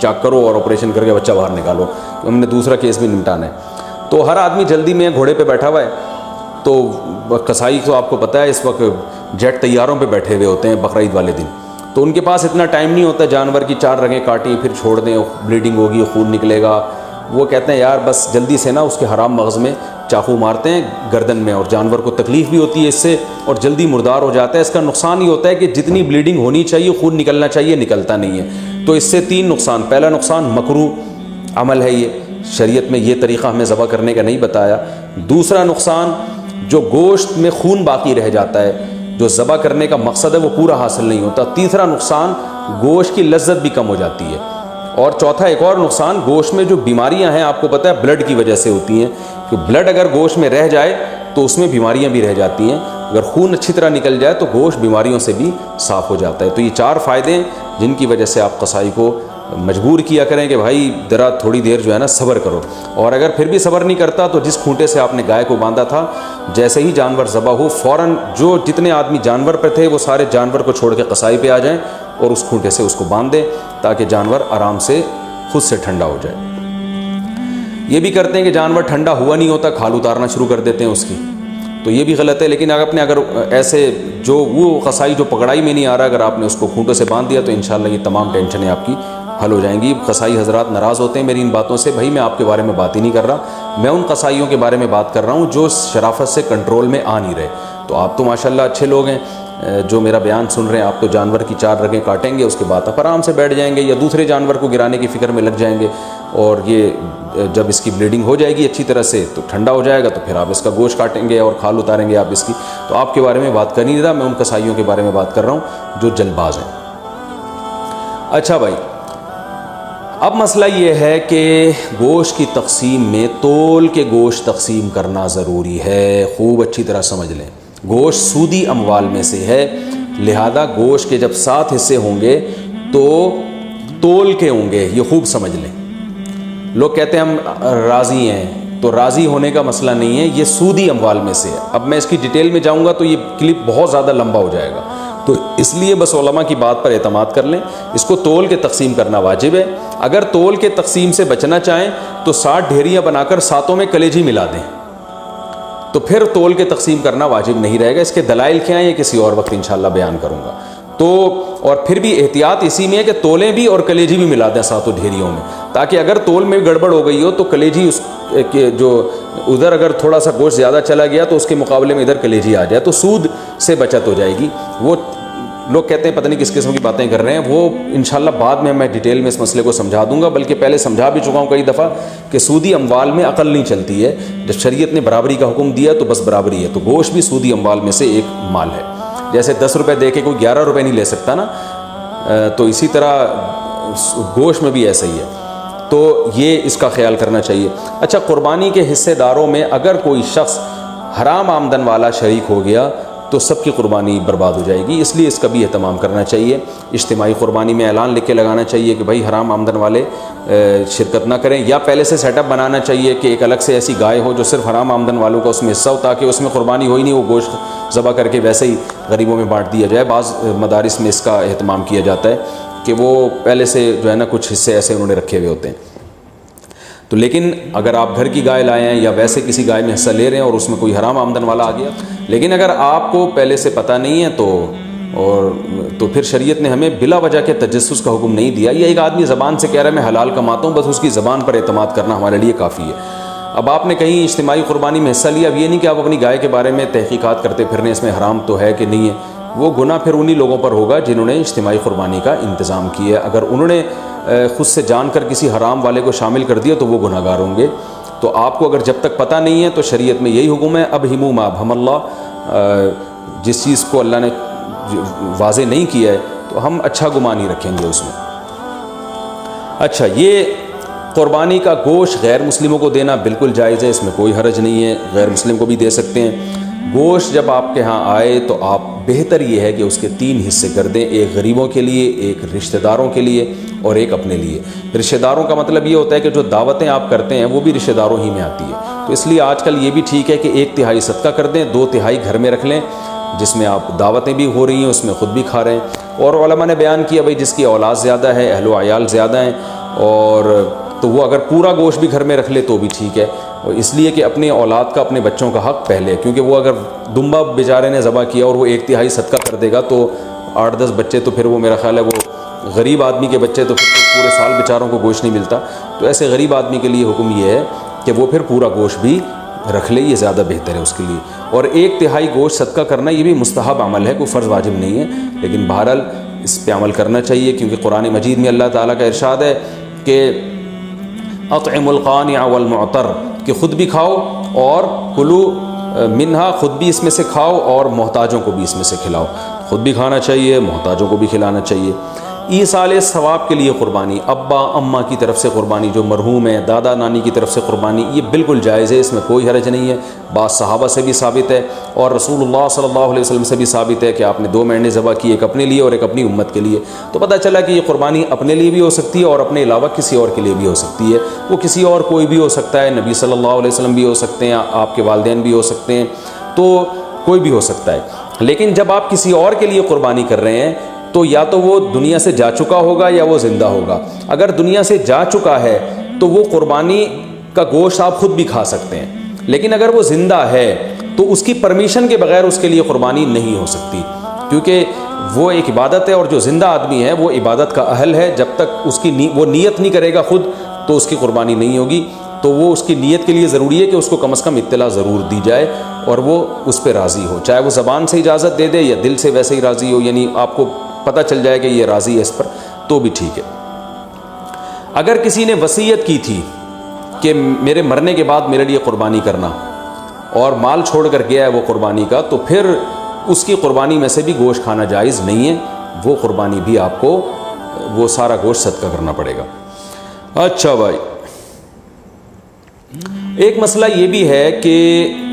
چاک کرو اور آپریشن کر کے بچہ باہر نکالو، ہم نے دوسرا کیس بھی نمٹانا ہے۔ تو ہر آدمی جلدی میں گھوڑے پہ بیٹھا ہوا ہے، تو قصائی تو آپ کو پتہ ہے اس وقت جیٹ طیاروں پہ بیٹھے ہوئے ہوتے ہیں بقرعید والے دن، تو ان کے پاس اتنا ٹائم نہیں ہوتا جانور کی 4 رگیں کاٹیں پھر چھوڑ دیں، بلیڈنگ ہوگی، خون نکلے گا۔ وہ کہتے ہیں یار بس جلدی سے نا اس کے حرام مغز میں چاقو مارتے ہیں گردن میں، اور جانور کو تکلیف بھی ہوتی ہے اس سے اور جلدی مردار ہو جاتا ہے۔ اس کا نقصان یہ ہوتا ہے کہ جتنی بلیڈنگ ہونی چاہیے، خون نکلنا چاہیے، نکلتا نہیں ہے۔ تو اس سے 3 نقصان، پہلا نقصان مکروہ عمل ہے، یہ شریعت میں یہ طریقہ ہمیں ذبح کرنے کا نہیں بتایا۔ دوسرا نقصان، جو گوشت میں خون باقی رہ جاتا ہے، جو ذبح کرنے کا مقصد ہے وہ پورا حاصل نہیں ہوتا۔ تیسرا نقصان، گوشت کی لذت بھی کم ہو جاتی ہے۔ اور چوتھا ایک اور نقصان، گوشت میں جو بیماریاں ہیں آپ کو پتہ ہے بلڈ کی وجہ سے ہوتی ہیں، کہ بلڈ اگر گوشت میں رہ جائے تو اس میں بیماریاں بھی رہ جاتی ہیں، اگر خون اچھی طرح نکل جائے تو گوشت بیماریوں سے بھی صاف ہو جاتا ہے۔ تو یہ 4 فائدے ہیں جن کی وجہ سے آپ قصائی کو مجبور کیا کریں کہ بھائی ذرا تھوڑی دیر جو ہے نا صبر کرو، اور اگر پھر بھی صبر نہیں کرتا تو جس کھونٹے سے آپ نے گائے کو باندھا تھا، جیسے ہی جانور ذبح ہو فوراً جو جتنے آدمی جانور پہ تھے وہ سارے جانور کو چھوڑ کے قصائی پہ آ جائیں اور اس کھونٹے سے اس کو باندھ دیں تاکہ جانور آرام سے خود سے ٹھنڈا ہو جائے۔ یہ بھی کرتے ہیں کہ جانور ٹھنڈا ہوا نہیں ہوتا کھال اتارنا شروع کر دیتے ہیں اس کی، تو یہ بھی غلط ہے۔ لیکن اگر ایسے جو وہ قصائی جو پکڑائی میں نہیں آ رہا، اگر آپ نے اس کو کھونٹوں سے باندھ دیا تو انشاءاللہ یہ تمام ٹینشنیں آپ کی حل ہو جائیں گی۔ قصائی حضرات ناراض ہوتے ہیں میری ان باتوں سے، بھائی میں آپ کے بارے میں بات ہی نہیں کر رہا، میں ان قصائیوں کے بارے میں بات کر رہا ہوں جو شرافت سے کنٹرول میں آ نہیں رہے۔ تو آپ تو ماشاءاللہ اچھے لوگ ہیں جو میرا بیان سن رہے ہیں، آپ تو جانور کی 4 رگیں کاٹیں گے، اس کے بعد آپ آرام سے بیٹھ جائیں گے یا دوسرے جانور کو گرانے کی فکر میں لگ جائیں گے، اور یہ جب اس کی بلیڈنگ ہو جائے گی اچھی طرح سے تو ٹھنڈا ہو جائے گا تو پھر آپ اس کا گوشت کاٹیں گے اور کھال اتاریں گے آپ اس کی۔ تو آپ کے بارے میں بات کر نہیں رہا، میں ان قصائیوں کے بارے میں بات کر رہا ہوں جو جلد باز ہیں۔ اچھا بھائی، اب مسئلہ یہ ہے کہ گوشت کی تقسیم میں تول کے گوشت تقسیم کرنا ضروری ہے، خوب اچھی طرح سمجھ لیں۔ گوشت سودی اموال میں سے ہے، لہذا گوشت کے جب 7 حصے ہوں گے تو تول کے ہوں گے، یہ خوب سمجھ لیں۔ لوگ کہتے ہیں ہم راضی ہیں، تو راضی ہونے کا مسئلہ نہیں ہے، یہ سودی اموال میں سے ہے۔ اب میں اس کی ڈیٹیل میں جاؤں گا تو یہ کلپ بہت زیادہ لمبا ہو جائے گا، تو اس لیے بس علماء کی بات پر اعتماد کر لیں۔ اس کو تول کے تقسیم کرنا واجب ہے۔ اگر تول کے تقسیم سے بچنا چاہیں تو 60 ڈھیریاں بنا کر 7 میں کلیجی ملا دیں، تو پھر تول کے تقسیم کرنا واجب نہیں رہے گا۔ اس کے دلائل کیا ہیں یہ کسی اور وقت انشاءاللہ بیان کروں گا۔ تو اور پھر بھی احتیاط اسی میں ہے کہ تولیں بھی اور کلیجی بھی ملا دیں 7 ڈھیریوں میں، تاکہ اگر تول میں گڑبڑ ہو گئی ہو تو کلیجی اس کے جو ادھر اگر تھوڑا سا گوشت زیادہ چلا گیا تو اس کے مقابلے میں ادھر کلیجی آ جائے تو سود سے بچت ہو جائے گی۔ وہ لوگ کہتے ہیں پتہ نہیں کس قسم کی باتیں کر رہے ہیں، وہ انشاءاللہ بعد میں ڈیٹیل میں اس مسئلے کو سمجھا دوں گا، بلکہ پہلے سمجھا بھی چکا ہوں کئی دفعہ کہ سودی اموال میں عقل نہیں چلتی ہے۔ جب شریعت نے برابری کا حکم دیا تو بس برابری ہے، تو گوشت بھی سودی اموال میں سے ایک مال ہے۔ جیسے 10 روپے دے کے کوئی 11 روپے نہیں لے سکتا نا، تو اسی طرح گوشت میں بھی ایسا ہی ہے، تو یہ اس کا خیال کرنا چاہیے۔ اچھا، قربانی کے حصے داروں میں اگر کوئی شخص حرام آمدن والا شریک ہو گیا تو سب کی قربانی برباد ہو جائے گی، اس لیے اس کا بھی اہتمام کرنا چاہیے۔ اجتماعی قربانی میں اعلان لکھ کے لگانا چاہیے کہ بھائی حرام آمدن والے شرکت نہ کریں، یا پہلے سے سیٹ اپ بنانا چاہیے کہ ایک الگ سے ایسی گائے ہو جو صرف حرام آمدن والوں کا اس میں حصہ ہو، تاکہ اس میں قربانی ہوئی نہیں، وہ گوشت ذبح کر کے ویسے ہی غریبوں میں بانٹ دیا جائے۔ بعض مدارس میں اس کا اہتمام کیا جاتا ہے کہ وہ پہلے سے جو ہے نا کچھ حصے ایسے انہوں نے رکھے ہوئے ہوتے ہیں۔ تو لیکن اگر آپ گھر کی گائے لائے ہیں یا ویسے کسی گائے میں حصہ لے رہے ہیں اور اس میں کوئی حرام آمدن والا آ گیا، لیکن اگر آپ کو پہلے سے پتہ نہیں ہے تو پھر شریعت نے ہمیں بلا وجہ کے تجسس کا حکم نہیں دیا. یہ ایک آدمی زبان سے کہہ رہا ہے میں حلال کماتا ہوں، بس اس کی زبان پر اعتماد کرنا ہمارے لیے کافی ہے. اب آپ نے کہیں اجتماعی قربانی میں حصہ لیا، اب یہ نہیں کہ آپ اپنی گائے کے بارے میں تحقیقات کرتے پھرنے اس میں حرام تو ہے کہ نہیں ہے. وہ گناہ پھر انہی لوگوں پر ہوگا جنہوں نے اجتماعی قربانی کا انتظام کیا ہے. اگر انہوں نے خود سے جان کر کسی حرام والے کو شامل کر دیا تو وہ گناہ گار ہوں گے. تو آپ کو اگر جب تک پتہ نہیں ہے تو شریعت میں یہی حکم ہے، اب ہمو ما ابہم اللہ، جس چیز کو اللہ نے واضح نہیں کیا ہے تو ہم اچھا گمان ہی رکھیں گے اس میں. اچھا، یہ قربانی کا گوشت غیر مسلموں کو دینا بالکل جائز ہے، اس میں کوئی حرج نہیں ہے، غیر مسلم کو بھی دے سکتے ہیں. گوشت جب آپ کے ہاں آئے تو آپ بہتر یہ ہے کہ اس کے 3 حصے کر دیں، ایک غریبوں کے لیے، ایک رشتہ داروں کے لیے اور ایک اپنے لیے. رشتہ داروں کا مطلب یہ ہوتا ہے کہ جو دعوتیں آپ کرتے ہیں وہ بھی رشتہ داروں ہی میں آتی ہے. تو اس لیے آج کل یہ بھی ٹھیک ہے کہ 1/3 صدقہ کر دیں، 2/3 گھر میں رکھ لیں، جس میں آپ دعوتیں بھی ہو رہی ہیں اس میں خود بھی کھا رہے ہیں. اور علماء نے بیان کیا بھائی جس کی اولاد زیادہ ہے، اہل و عیال زیادہ ہیں، اور تو وہ اگر پورا گوشت بھی گھر میں رکھ لے تو بھی ٹھیک ہے، اس لیے کہ اپنے اولاد کا، اپنے بچوں کا حق پہلے ہے. کیونکہ وہ اگر دمبا بیچارے نے ذبح کیا اور وہ 1/3 صدقہ کر دے گا تو 8-10 بچے، تو پھر وہ میرا خیال ہے وہ غریب آدمی کے بچے، تو پھر پورے سال بیچاروں کو گوشت نہیں ملتا. تو ایسے غریب آدمی کے لیے حکم یہ ہے کہ وہ پھر پورا گوشت بھی رکھ لے، یہ زیادہ بہتر ہے اس کے لیے. اور 1/3 گوشت صدقہ کرنا یہ بھی مستحب عمل ہے، کوئی فرض واجب نہیں ہے، لیکن بہرحال اس پہ عمل کرنا چاہیے. کیونکہ قرآن مجید میں اللہ تعالیٰ کا ارشاد ہے کہ اطعم القانع والمعتر، کہ خود بھی کھاؤ اور کلو منہا، خود بھی اس میں سے کھاؤ اور محتاجوں کو بھی اس میں سے کھلاؤ. خود بھی کھانا چاہیے، محتاجوں کو بھی کھلانا چاہیے. ایصال ثواب کے لیے قربانی، ابا اماں کی طرف سے قربانی، جو مرحوم ہے، دادا نانی کی طرف سے قربانی، یہ بالکل جائز ہے، اس میں کوئی حرج نہیں ہے. بعض صحابہ سے بھی ثابت ہے اور رسول اللہ صلی اللہ علیہ وسلم سے بھی ثابت ہے کہ آپ نے 2 مینڈے ذبح کی، ایک اپنے لیے اور ایک اپنی امت کے لیے. تو پتہ چلا کہ یہ قربانی اپنے لیے بھی ہو سکتی ہے اور اپنے علاوہ کسی اور کے لیے بھی ہو سکتی ہے. وہ کسی اور کوئی بھی ہو سکتا ہے، نبی صلی اللہ علیہ وسلم بھی ہو سکتے ہیں، آپ کے والدین بھی ہو سکتے ہیں، تو کوئی بھی ہو سکتا ہے. لیکن جب آپ کسی اور کے لیے قربانی کر رہے ہیں تو یا تو وہ دنیا سے جا چکا ہوگا یا وہ زندہ ہوگا. اگر دنیا سے جا چکا ہے تو وہ قربانی کا گوشت آپ خود بھی کھا سکتے ہیں، لیکن اگر وہ زندہ ہے تو اس کی پرمیشن کے بغیر اس کے لیے قربانی نہیں ہو سکتی، کیونکہ وہ ایک عبادت ہے اور جو زندہ آدمی ہے وہ عبادت کا اہل ہے. جب تک اس کی وہ نیت نہیں کرے گا خود تو اس کی قربانی نہیں ہوگی. تو وہ اس کی نیت کے لیے ضروری ہے کہ اس کو کم از کم اطلاع ضرور دی جائے اور وہ اس پہ راضی ہو، چاہے وہ زبان سے اجازت دے دے یا دل سے ویسے ہی راضی ہو، یعنی آپ کو پتہ چل جائے کہ یہ راضی ہے اس پر، تو بھی ٹھیک ہے. اگر کسی نے وصیت کی تھی کہ میرے مرنے کے بعد میرے لیے قربانی کرنا اور مال چھوڑ کر گیا ہے وہ قربانی کا، تو پھر اس کی قربانی میں سے بھی گوشت کھانا جائز نہیں ہے، وہ قربانی بھی آپ کو وہ سارا گوشت صدقہ کرنا پڑے گا. اچھا بھائی، ایک مسئلہ یہ بھی ہے کہ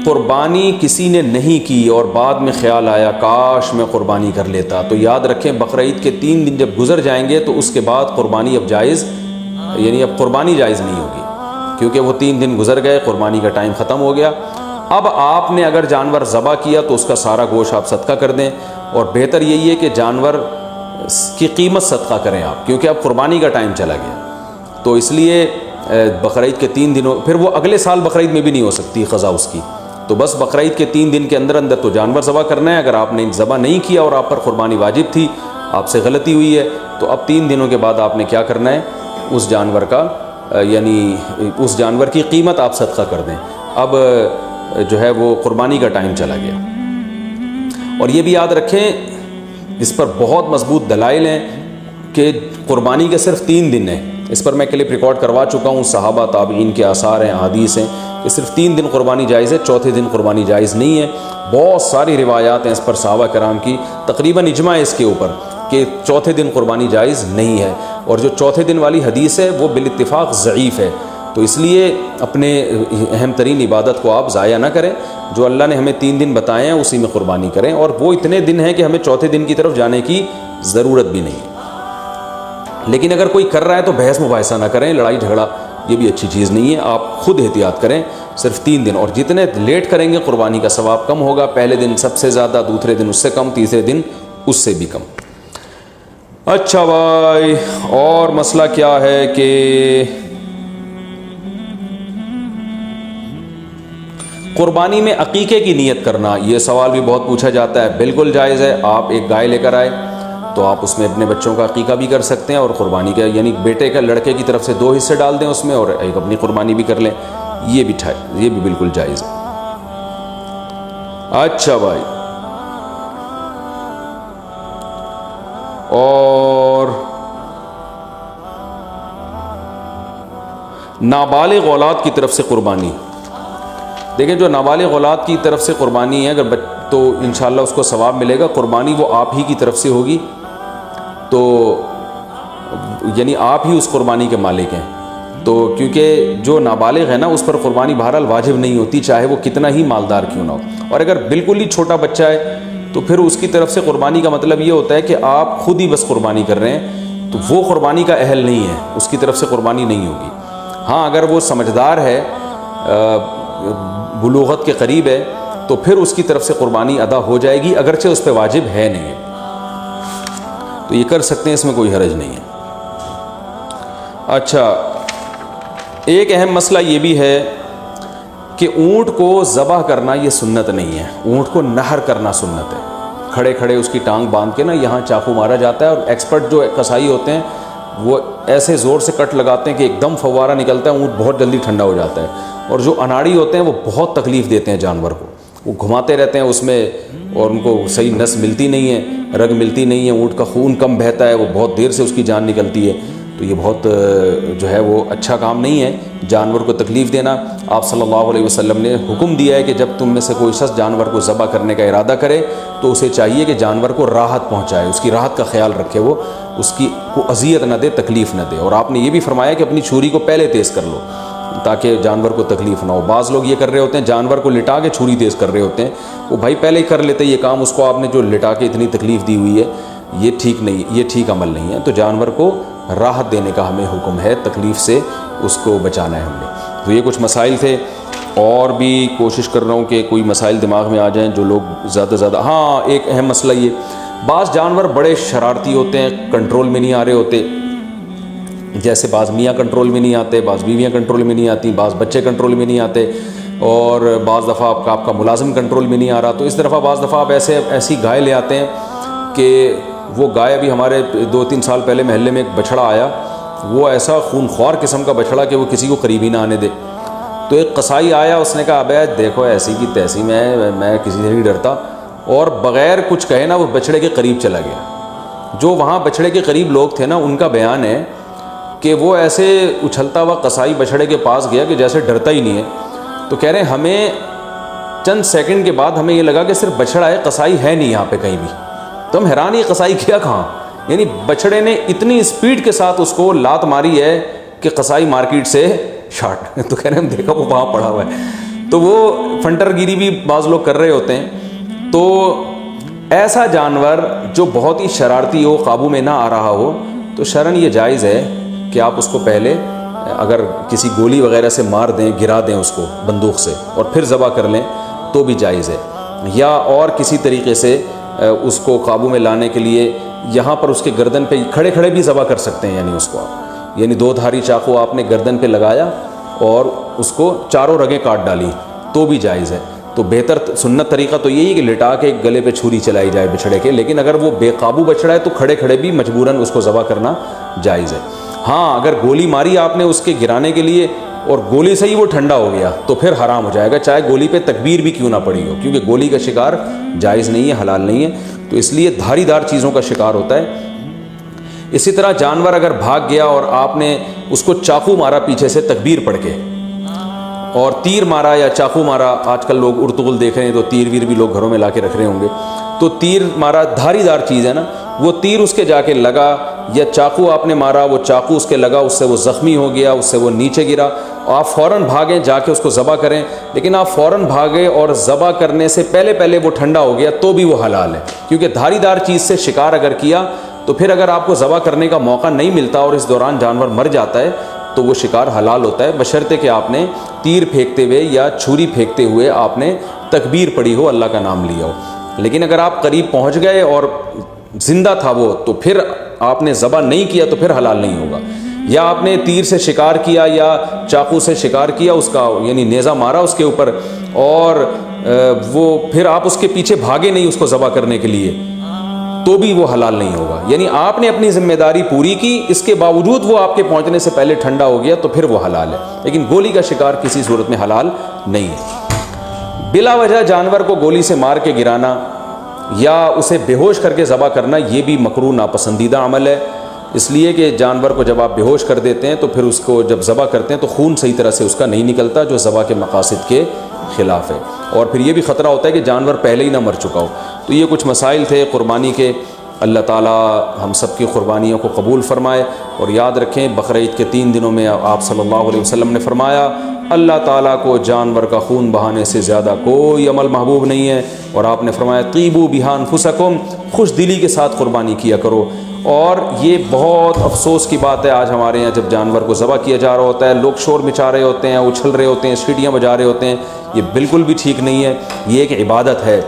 قربانی کسی نے نہیں کی اور بعد میں خیال آیا کاش میں قربانی کر لیتا، تو یاد رکھیں بقرعید کے 3 دن جب گزر جائیں گے تو اس کے بعد قربانی اب جائز، یعنی اب قربانی جائز نہیں ہوگی، کیونکہ وہ 3 دن گزر گئے، قربانی کا ٹائم ختم ہو گیا. اب آپ نے اگر جانور ذبح کیا تو اس کا سارا گوشت آپ صدقہ کر دیں، اور بہتر یہی ہے کہ جانور کی قیمت صدقہ کریں آپ، کیونکہ اب قربانی کا ٹائم چلا گیا. تو اس لیے بقرعید کے 3 دنوں، پھر وہ اگلے سال بقرعید میں بھی نہیں ہو سکتی قضا اس کی، تو بس بقرعید کے 3 دن کے اندر اندر تو جانور ذبح کرنا ہے. اگر آپ نے ذبح نہیں کیا اور آپ پر قربانی واجب تھی، آپ سے غلطی ہوئی ہے، تو اب 3 دنوں کے بعد آپ نے کیا کرنا ہے، اس جانور کا یعنی اس جانور کی قیمت آپ صدقہ کر دیں. اب جو ہے وہ قربانی کا ٹائم چلا گیا. اور یہ بھی یاد رکھیں، اس پر بہت مضبوط دلائل ہیں کہ قربانی کے صرف 3 دن ہیں. اس پر میں کلپ ریکارڈ کروا چکا ہوں، صحابہ تابعین کے آثار ہیں، احادیث ہیں کہ صرف 3 دن قربانی جائز ہے، چوتھے دن قربانی جائز نہیں ہے. بہت ساری روایات ہیں اس پر صحابہ کرام کی، تقریباً اجماع ہے اس کے اوپر کہ چوتھے دن قربانی جائز نہیں ہے. اور جو چوتھے دن والی حدیث ہے وہ بالاتفاق ضعیف ہے. تو اس لیے اپنے اہم ترین عبادت کو آپ ضائع نہ کریں. جو اللہ نے ہمیں 3 دن بتائے ہیں اسی میں قربانی کریں، اور وہ اتنے دن ہیں کہ ہمیں چوتھے دن کی طرف جانے کی ضرورت بھی نہیں ہے. لیکن اگر کوئی کر رہا ہے تو بحث مباحثہ نہ کریں، لڑائی جھگڑا یہ بھی اچھی چیز نہیں ہے. آپ خود احتیاط کریں، صرف 3 دن، اور جتنے لیٹ کریں گے قربانی کا ثواب کم ہوگا. پہلے دن سب سے زیادہ، دوسرے دن اس سے کم، تیسرے دن اس سے بھی کم. اچھا بھائی، اور مسئلہ کیا ہے کہ قربانی میں عقیقے کی نیت کرنا، یہ سوال بھی بہت پوچھا جاتا ہے، بالکل جائز ہے۔ آپ ایک گائے لے کر آئے تو آپ اس میں اپنے بچوں کا عقیقہ بھی کر سکتے ہیں، اور قربانی کا یعنی بیٹے کا لڑکے کی طرف سے 2 حصے ڈال دیں اس میں، اور ایک اپنی قربانی بھی کر لیں، یہ بھی بالکل جائز ہے۔ اچھا بھائی، اور نابالغ اولاد کی طرف سے قربانی، دیکھیں جو نابالغ اولاد کی طرف سے قربانی ہے اگر تو انشاءاللہ اس کو ثواب ملے گا۔ قربانی وہ آپ ہی کی طرف سے ہوگی، تو یعنی آپ ہی اس قربانی کے مالک ہیں، تو کیونکہ جو نابالغ ہے نا اس پر قربانی بہرحال واجب نہیں ہوتی، چاہے وہ کتنا ہی مالدار کیوں نہ ہو۔ اور اگر بالکل ہی چھوٹا بچہ ہے تو پھر اس کی طرف سے قربانی کا مطلب یہ ہوتا ہے کہ آپ خود ہی بس قربانی کر رہے ہیں، تو وہ قربانی کا اہل نہیں ہے، اس کی طرف سے قربانی نہیں ہوگی۔ ہاں اگر وہ سمجھدار ہے، بلوغت کے قریب ہے، تو پھر اس کی طرف سے قربانی ادا ہو جائے گی، اگرچہ اس پہ واجب ہے نہیں ہے، تو یہ کر سکتے ہیں، اس میں کوئی حرج نہیں ہے۔ اچھا، ایک اہم مسئلہ یہ بھی ہے کہ اونٹ کو ذبح کرنا یہ سنت نہیں ہے، اونٹ کو نہر کرنا سنت ہے۔ کھڑے کھڑے اس کی ٹانگ باندھ کے نا یہاں چاقو مارا جاتا ہے، اور ایکسپرٹ جو قصائی ہوتے ہیں وہ ایسے زور سے کٹ لگاتے ہیں کہ ایک دم فوارہ نکلتا ہے، اونٹ بہت جلدی ٹھنڈا ہو جاتا ہے۔ اور جو اناڑی ہوتے ہیں وہ بہت تکلیف دیتے ہیں جانور کو، وہ گھماتے رہتے ہیں اس میں، اور ان کو صحیح نس ملتی نہیں ہے، رگ ملتی نہیں ہے، اونٹ کا خون کم بہتا ہے، وہ بہت دیر سے اس کی جان نکلتی ہے، تو یہ بہت جو ہے وہ اچھا کام نہیں ہے جانور کو تکلیف دینا۔ آپ صلی اللہ علیہ وسلم نے حکم دیا ہے کہ جب تم میں سے کوئی شخص جانور کو ذبح کرنے کا ارادہ کرے تو اسے چاہیے کہ جانور کو راحت پہنچائے، اس کی راحت کا خیال رکھے، وہ اس کی کو اذیت نہ دے، تکلیف نہ دے۔ اور آپ نے یہ بھی فرمایا کہ اپنی چھری کو پہلے تیز کر لو تاکہ جانور کو تکلیف نہ ہو۔ بعض لوگ یہ کر رہے ہوتے ہیں، جانور کو لٹا کے چھری تیز کر رہے ہوتے ہیں، وہ بھائی پہلے ہی کر لیتے یہ کام، اس کو آپ نے جو لٹا کے اتنی تکلیف دی ہوئی ہے، یہ ٹھیک نہیں، یہ ٹھیک عمل نہیں ہے۔ تو جانور کو راحت دینے کا ہمیں حکم ہے، تکلیف سے اس کو بچانا ہے ہم نے۔ تو یہ کچھ مسائل تھے، اور بھی کوشش کر رہا ہوں کہ کوئی مسائل دماغ میں آ جائیں جو لوگ زیادہ زیادہ۔ ہاں ایک اہم مسئلہ یہ، بعض جانور بڑے شرارتی ہوتے ہیں، کنٹرول میں نہیں آ رہے ہوتے، جیسے بعض میاں کنٹرول میں نہیں آتے، بعض بیویاں کنٹرول میں نہیں آتی، بعض بچے کنٹرول میں نہیں آتے، اور بعض دفعہ آپ کا ملازم کنٹرول میں نہیں آ رہا، تو اس طرح بعض دفعہ آپ ایسی گائے لے آتے ہیں کہ وہ گائے، ابھی ہمارے 2-3 سال پہلے محلے میں ایک بچڑا آیا، وہ ایسا خونخوار قسم کا بچڑا کہ وہ کسی کو قریب ہی نہ آنے دے۔ تو ایک قصائی آیا، اس نے کہا ابے دیکھو ایسی کی تیسی میں کسی سے نہیں ڈرتا، اور بغیر کچھ کہے نا وہ بچڑے کے قریب چلا گیا۔ جو وہاں بچڑے کے قریب لوگ تھے نا، ان کا بیان ہے کہ وہ ایسے اچھلتا ہوا قصائی بچڑے کے پاس گیا کہ جیسے ڈرتا ہی نہیں ہے۔ تو کہہ رہے ہیں ہمیں چند سیکنڈ کے بعد ہمیں یہ لگا کہ صرف بچڑا ہے، قصائی ہے نہیں یہاں پہ کہیں بھی۔ تو ہم حیران، یہ قصائی کیا کہاں، یعنی بچڑے نے اتنی اسپیڈ کے ساتھ اس کو لات ماری ہے کہ قصائی مارکیٹ سے شارٹ۔ تو کہہ رہے ہیں ہم دیکھا وہ وہاں پڑا ہوا ہے۔ تو وہ فنٹر گیری بھی بعض لوگ کر رہے ہوتے ہیں۔ تو ایسا جانور جو بہت ہی شرارتی ہو، قابو میں نہ آ رہا ہو، تو شرعاً یہ جائز ہے کہ آپ اس کو پہلے اگر کسی گولی وغیرہ سے مار دیں، گرا دیں اس کو بندوق سے، اور پھر ذبح کر لیں تو بھی جائز ہے۔ یا اور کسی طریقے سے اس کو قابو میں لانے کے لیے یہاں پر اس کے گردن پہ کھڑے کھڑے بھی ذبح کر سکتے ہیں، یعنی اس کو آپ، یعنی 2 دھاری چاقو آپ نے گردن پہ لگایا اور اس کو چاروں رگیں کاٹ ڈالی تو بھی جائز ہے۔ تو بہتر سنت طریقہ تو یہی ہے کہ لٹا کے گلے پہ چھری چلائی جائے بچھڑے کے، لیکن اگر وہ بے قابو بچھڑا ہے تو کھڑے کھڑے بھی مجبوراً اس کو ذبح کرنا جائز ہے۔ ہاں اگر گولی ماری آپ نے اس کے گرانے کے لیے اور گولی سے ہی وہ ٹھنڈا ہو گیا تو پھر حرام ہو جائے گا، چاہے گولی پہ تکبیر بھی کیوں نہ پڑی ہو، کیونکہ گولی کا شکار جائز نہیں ہے، حلال نہیں ہے، تو اس لیے دھاری دار چیزوں کا شکار ہوتا ہے۔ اسی طرح جانور اگر بھاگ گیا اور آپ نے اس کو چاقو مارا پیچھے سے تکبیر پڑھ کے، اور تیر مارا یا چاقو مارا، آج کل لوگ ارطغرل دیکھ رہے ہیں تو تیر ویر بھی لوگ گھروں میں لا کے رکھ رہے ہوں گے، تو تیر مارا، دھاری دار چیز ہے نا، وہ تیر اس کے جا کے لگا، یا چاقو آپ نے مارا، وہ چاقو اس کے لگا، اس سے وہ زخمی ہو گیا، اس سے وہ نیچے گرا، آپ فوراً بھاگیں جا کے اس کو ذبح کریں، لیکن آپ فوراً بھاگے اور ذبح کرنے سے پہلے وہ ٹھنڈا ہو گیا تو بھی وہ حلال ہے، کیونکہ دھاری دار چیز سے شکار اگر کیا تو پھر اگر آپ کو ذبح کرنے کا موقع نہیں ملتا اور اس دوران جانور مر جاتا ہے تو وہ شکار حلال ہوتا ہے، بشرطے کہ آپ نے تیر پھینکتے ہوئے یا چھری پھینکتے ہوئے آپ نے تکبیر پڑھی ہو، اللہ کا نام لیا ہو۔ لیکن اگر آپ قریب پہنچ گئے اور زندہ تھا وہ، تو پھر آپ نے ذبح نہیں کیا تو پھر حلال نہیں ہوگا۔ یا آپ نے تیر سے شکار کیا یا چاقو سے شکار کیا، اس کا یعنی نیزہ مارا اس کے اوپر، اور وہ پھر آپ اس کے پیچھے بھاگے نہیں اس کو ذبح کرنے کے لیے، تو بھی وہ حلال نہیں ہوگا۔ یعنی آپ نے اپنی ذمہ داری پوری کی، اس کے باوجود وہ آپ کے پہنچنے سے پہلے ٹھنڈا ہو گیا تو پھر وہ حلال ہے، لیکن گولی کا شکار کسی صورت میں حلال نہیں ہے۔ بلا وجہ جانور کو گولی سے مار کے گرانا یا اسے بے ہوش کر کے ذبح کرنا، یہ بھی مکروہ ناپسندیدہ عمل ہے، اس لیے کہ جانور کو جب آپ بے ہوش کر دیتے ہیں تو پھر اس کو جب ذبح کرتے ہیں تو خون صحیح طرح سے اس کا نہیں نکلتا، جو ذبح کے مقاصد کے خلاف ہے، اور پھر یہ بھی خطرہ ہوتا ہے کہ جانور پہلے ہی نہ مر چکا ہو۔ تو یہ کچھ مسائل تھے قربانی کے۔ اللہ تعالیٰ ہم سب کی قربانیوں کو قبول فرمائے، اور یاد رکھیں بقرعید کے 3 دنوں میں آپ صلی اللہ علیہ وسلم نے فرمایا اللہ تعالیٰ کو جانور کا خون بہانے سے زیادہ کوئی عمل محبوب نہیں ہے، اور آپ نے فرمایا طیبوا بہا انفسکم، خوش دلی کے ساتھ قربانی کیا کرو۔ اور یہ بہت افسوس کی بات ہے آج ہمارے یہاں جب جانور کو ذبح کیا جا رہا ہوتا ہے، لوگ شور مچا رہے ہوتے ہیں، اچھل رہے ہوتے ہیں، سیٹیاں بجا رہے ہوتے ہیں، یہ بالکل بھی ٹھیک نہیں ہے۔ یہ ایک عبادت ہے،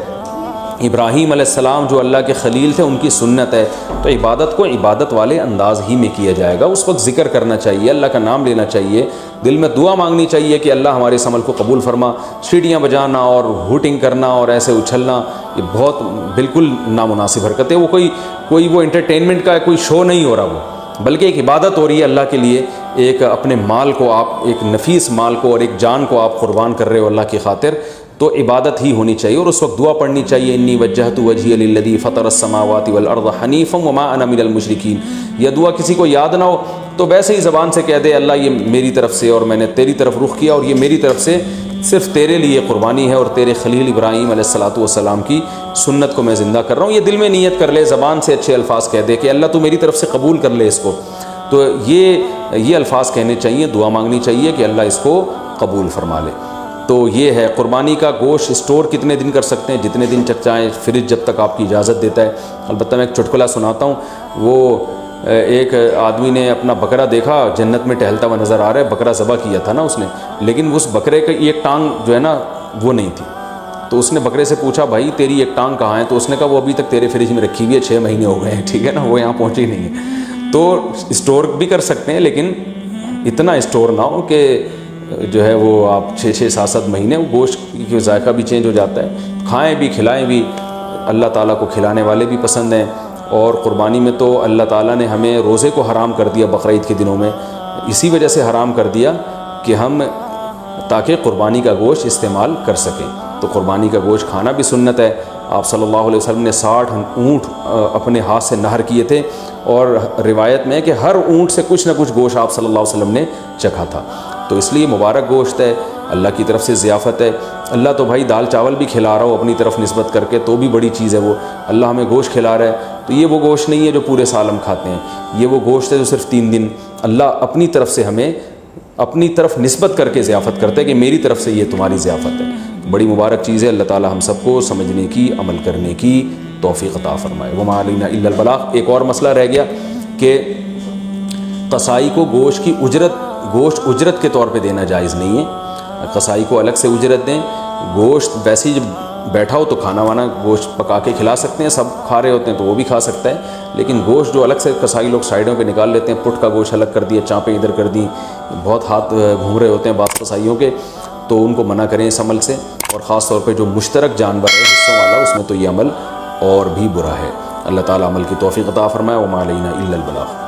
ابراہیم علیہ السلام جو اللہ کے خلیل تھے ان کی سنت ہے، تو عبادت کو عبادت والے انداز ہی میں کیا جائے گا۔ اس وقت ذکر کرنا چاہیے، اللہ کا نام لینا چاہیے، دل میں دعا مانگنی چاہیے کہ اللہ ہمارے اس عمل کو قبول فرما۔ سیٹیاں بجانا اور ہوٹنگ کرنا اور ایسے اچھلنا یہ بہت بالکل نامناسب حرکت ہے۔ وہ کوئی وہ انٹرٹینمنٹ کا کوئی شو نہیں ہو رہا، وہ بلکہ ایک عبادت ہو رہی ہے اللہ کے لیے۔ ایک اپنے مال کو آپ، ایک نفیس مال کو اور ایک جان کو آپ قربان کر رہے ہو اللہ کی خاطر، تو عبادت ہی ہونی چاہیے، اور اس وقت دعا پڑھنی چاہیے انی وجہت وجہی للذی فطر السماوات والارض حنیفا وما انا من المشرکین۔ یہ دعا کسی کو یاد نہ ہو تو ویسے ہی زبان سے کہہ دے اللہ یہ میری طرف سے، اور میں نے تیری طرف رخ کیا، اور یہ میری طرف سے صرف تیرے لیے قربانی ہے، اور تیرے خلیل ابراہیم علیہ السلام کی سنت کو میں زندہ کر رہا ہوں۔ یہ دل میں نیت کر لے، زبان سے اچھے الفاظ کہہ دے کہ اللہ تو میری طرف سے قبول کر لے اس کو، تو یہ الفاظ کہنے چاہیے، دعا مانگنی چاہیے کہ اللہ اس کو قبول فرما لے۔ تو یہ ہے قربانی کا گوشت اسٹور کتنے دن کر سکتے ہیں، جتنے دن تک چاہیں، فریج جب تک آپ کی اجازت دیتا ہے۔ البتہ میں ایک چٹکلا سناتا ہوں، وہ ایک آدمی نے اپنا بکرا دیکھا جنت میں ٹہلتا ہوا نظر آ رہا ہے، بکرا ذبح کیا تھا نا اس نے، لیکن اس بکرے کی ایک ٹانگ جو ہے نا وہ نہیں تھی، تو اس نے بکرے سے پوچھا بھائی تیری ایک ٹانگ کہاں ہے؟ تو اس نے کہا وہ ابھی تک تیرے فریج میں رکھی ہوئی ہے، 6 مہینے ہو گئے ہیں، ٹھیک ہے نا، وہ یہاں پہنچی نہیں ہے۔ تو اسٹور بھی کر سکتے ہیں، لیکن اتنا اسٹور نہ ہو کہ جو ہے وہ آپ 6-7 مہینے، گوشت کی ذائقہ بھی چینج ہو جاتا ہے۔ کھائیں بھی کھلائیں بھی، اللہ تعالیٰ کو کھلانے والے بھی پسند ہیں۔ اور قربانی میں تو اللہ تعالیٰ نے ہمیں روزے کو حرام کر دیا بقرعید کے دنوں میں، اسی وجہ سے حرام کر دیا کہ ہم تاکہ قربانی کا گوشت استعمال کر سکیں۔ تو قربانی کا گوشت کھانا بھی سنت ہے۔ آپ صلی اللہ علیہ وسلم نے 60 اونٹ اپنے ہاتھ سے نہر کیے تھے، اور روایت میں ہے کہ ہر اونٹ سے کچھ نہ کچھ گوشت آپ صلی اللہ علیہ وسلم نے چکھا تھا۔ تو اس لیے مبارک گوشت ہے، اللہ کی طرف سے ضیافت ہے۔ اللہ تو بھائی دال چاول بھی کھلا رہا ہو اپنی طرف نسبت کر کے تو بھی بڑی چیز ہے، وہ اللہ ہمیں گوشت کھلا رہا ہے، تو یہ وہ گوشت نہیں ہے جو پورے سال ہم کھاتے ہیں، یہ وہ گوشت ہے جو صرف 3 دن اللہ اپنی طرف سے ہمیں اپنی طرف نسبت کر کے ضیافت کرتا ہے کہ میری طرف سے یہ تمہاری ضیافت ہے۔ بڑی مبارک چیز ہے، اللہ تعالی ہم سب کو سمجھنے کی، عمل کرنے کی توفیق عطا فرمائے۔ وما علینا الا البلاغ۔ ایک اور مسئلہ رہ گیا کہ قصائی کو گوشت اجرت کے طور پہ دینا جائز نہیں ہے، قصائی کو الگ سے اجرت دیں۔ گوشت ویسے ہی جب بیٹھا ہو تو کھانا وانا گوشت پکا کے کھلا سکتے ہیں، سب کھا رہے ہوتے ہیں تو وہ بھی کھا سکتا ہے، لیکن گوشت جو الگ سے قصائی لوگ سائڈوں پہ نکال لیتے ہیں، پٹ کا گوشت الگ کر دیا، چانپیں ادھر کر دیں، بہت ہاتھ گھوم رہے ہوتے ہیں بعض قصائیوں کے، تو ان کو منع کریں اس عمل سے۔ اور خاص طور پہ جو مشترک جانور ہے حصوں والا، اس میں تو یہ عمل اور بھی برا ہے۔ اللہ تعالیٰ عمل کی توفیق عطا فرمائے۔ وما علینا الا البلاغ۔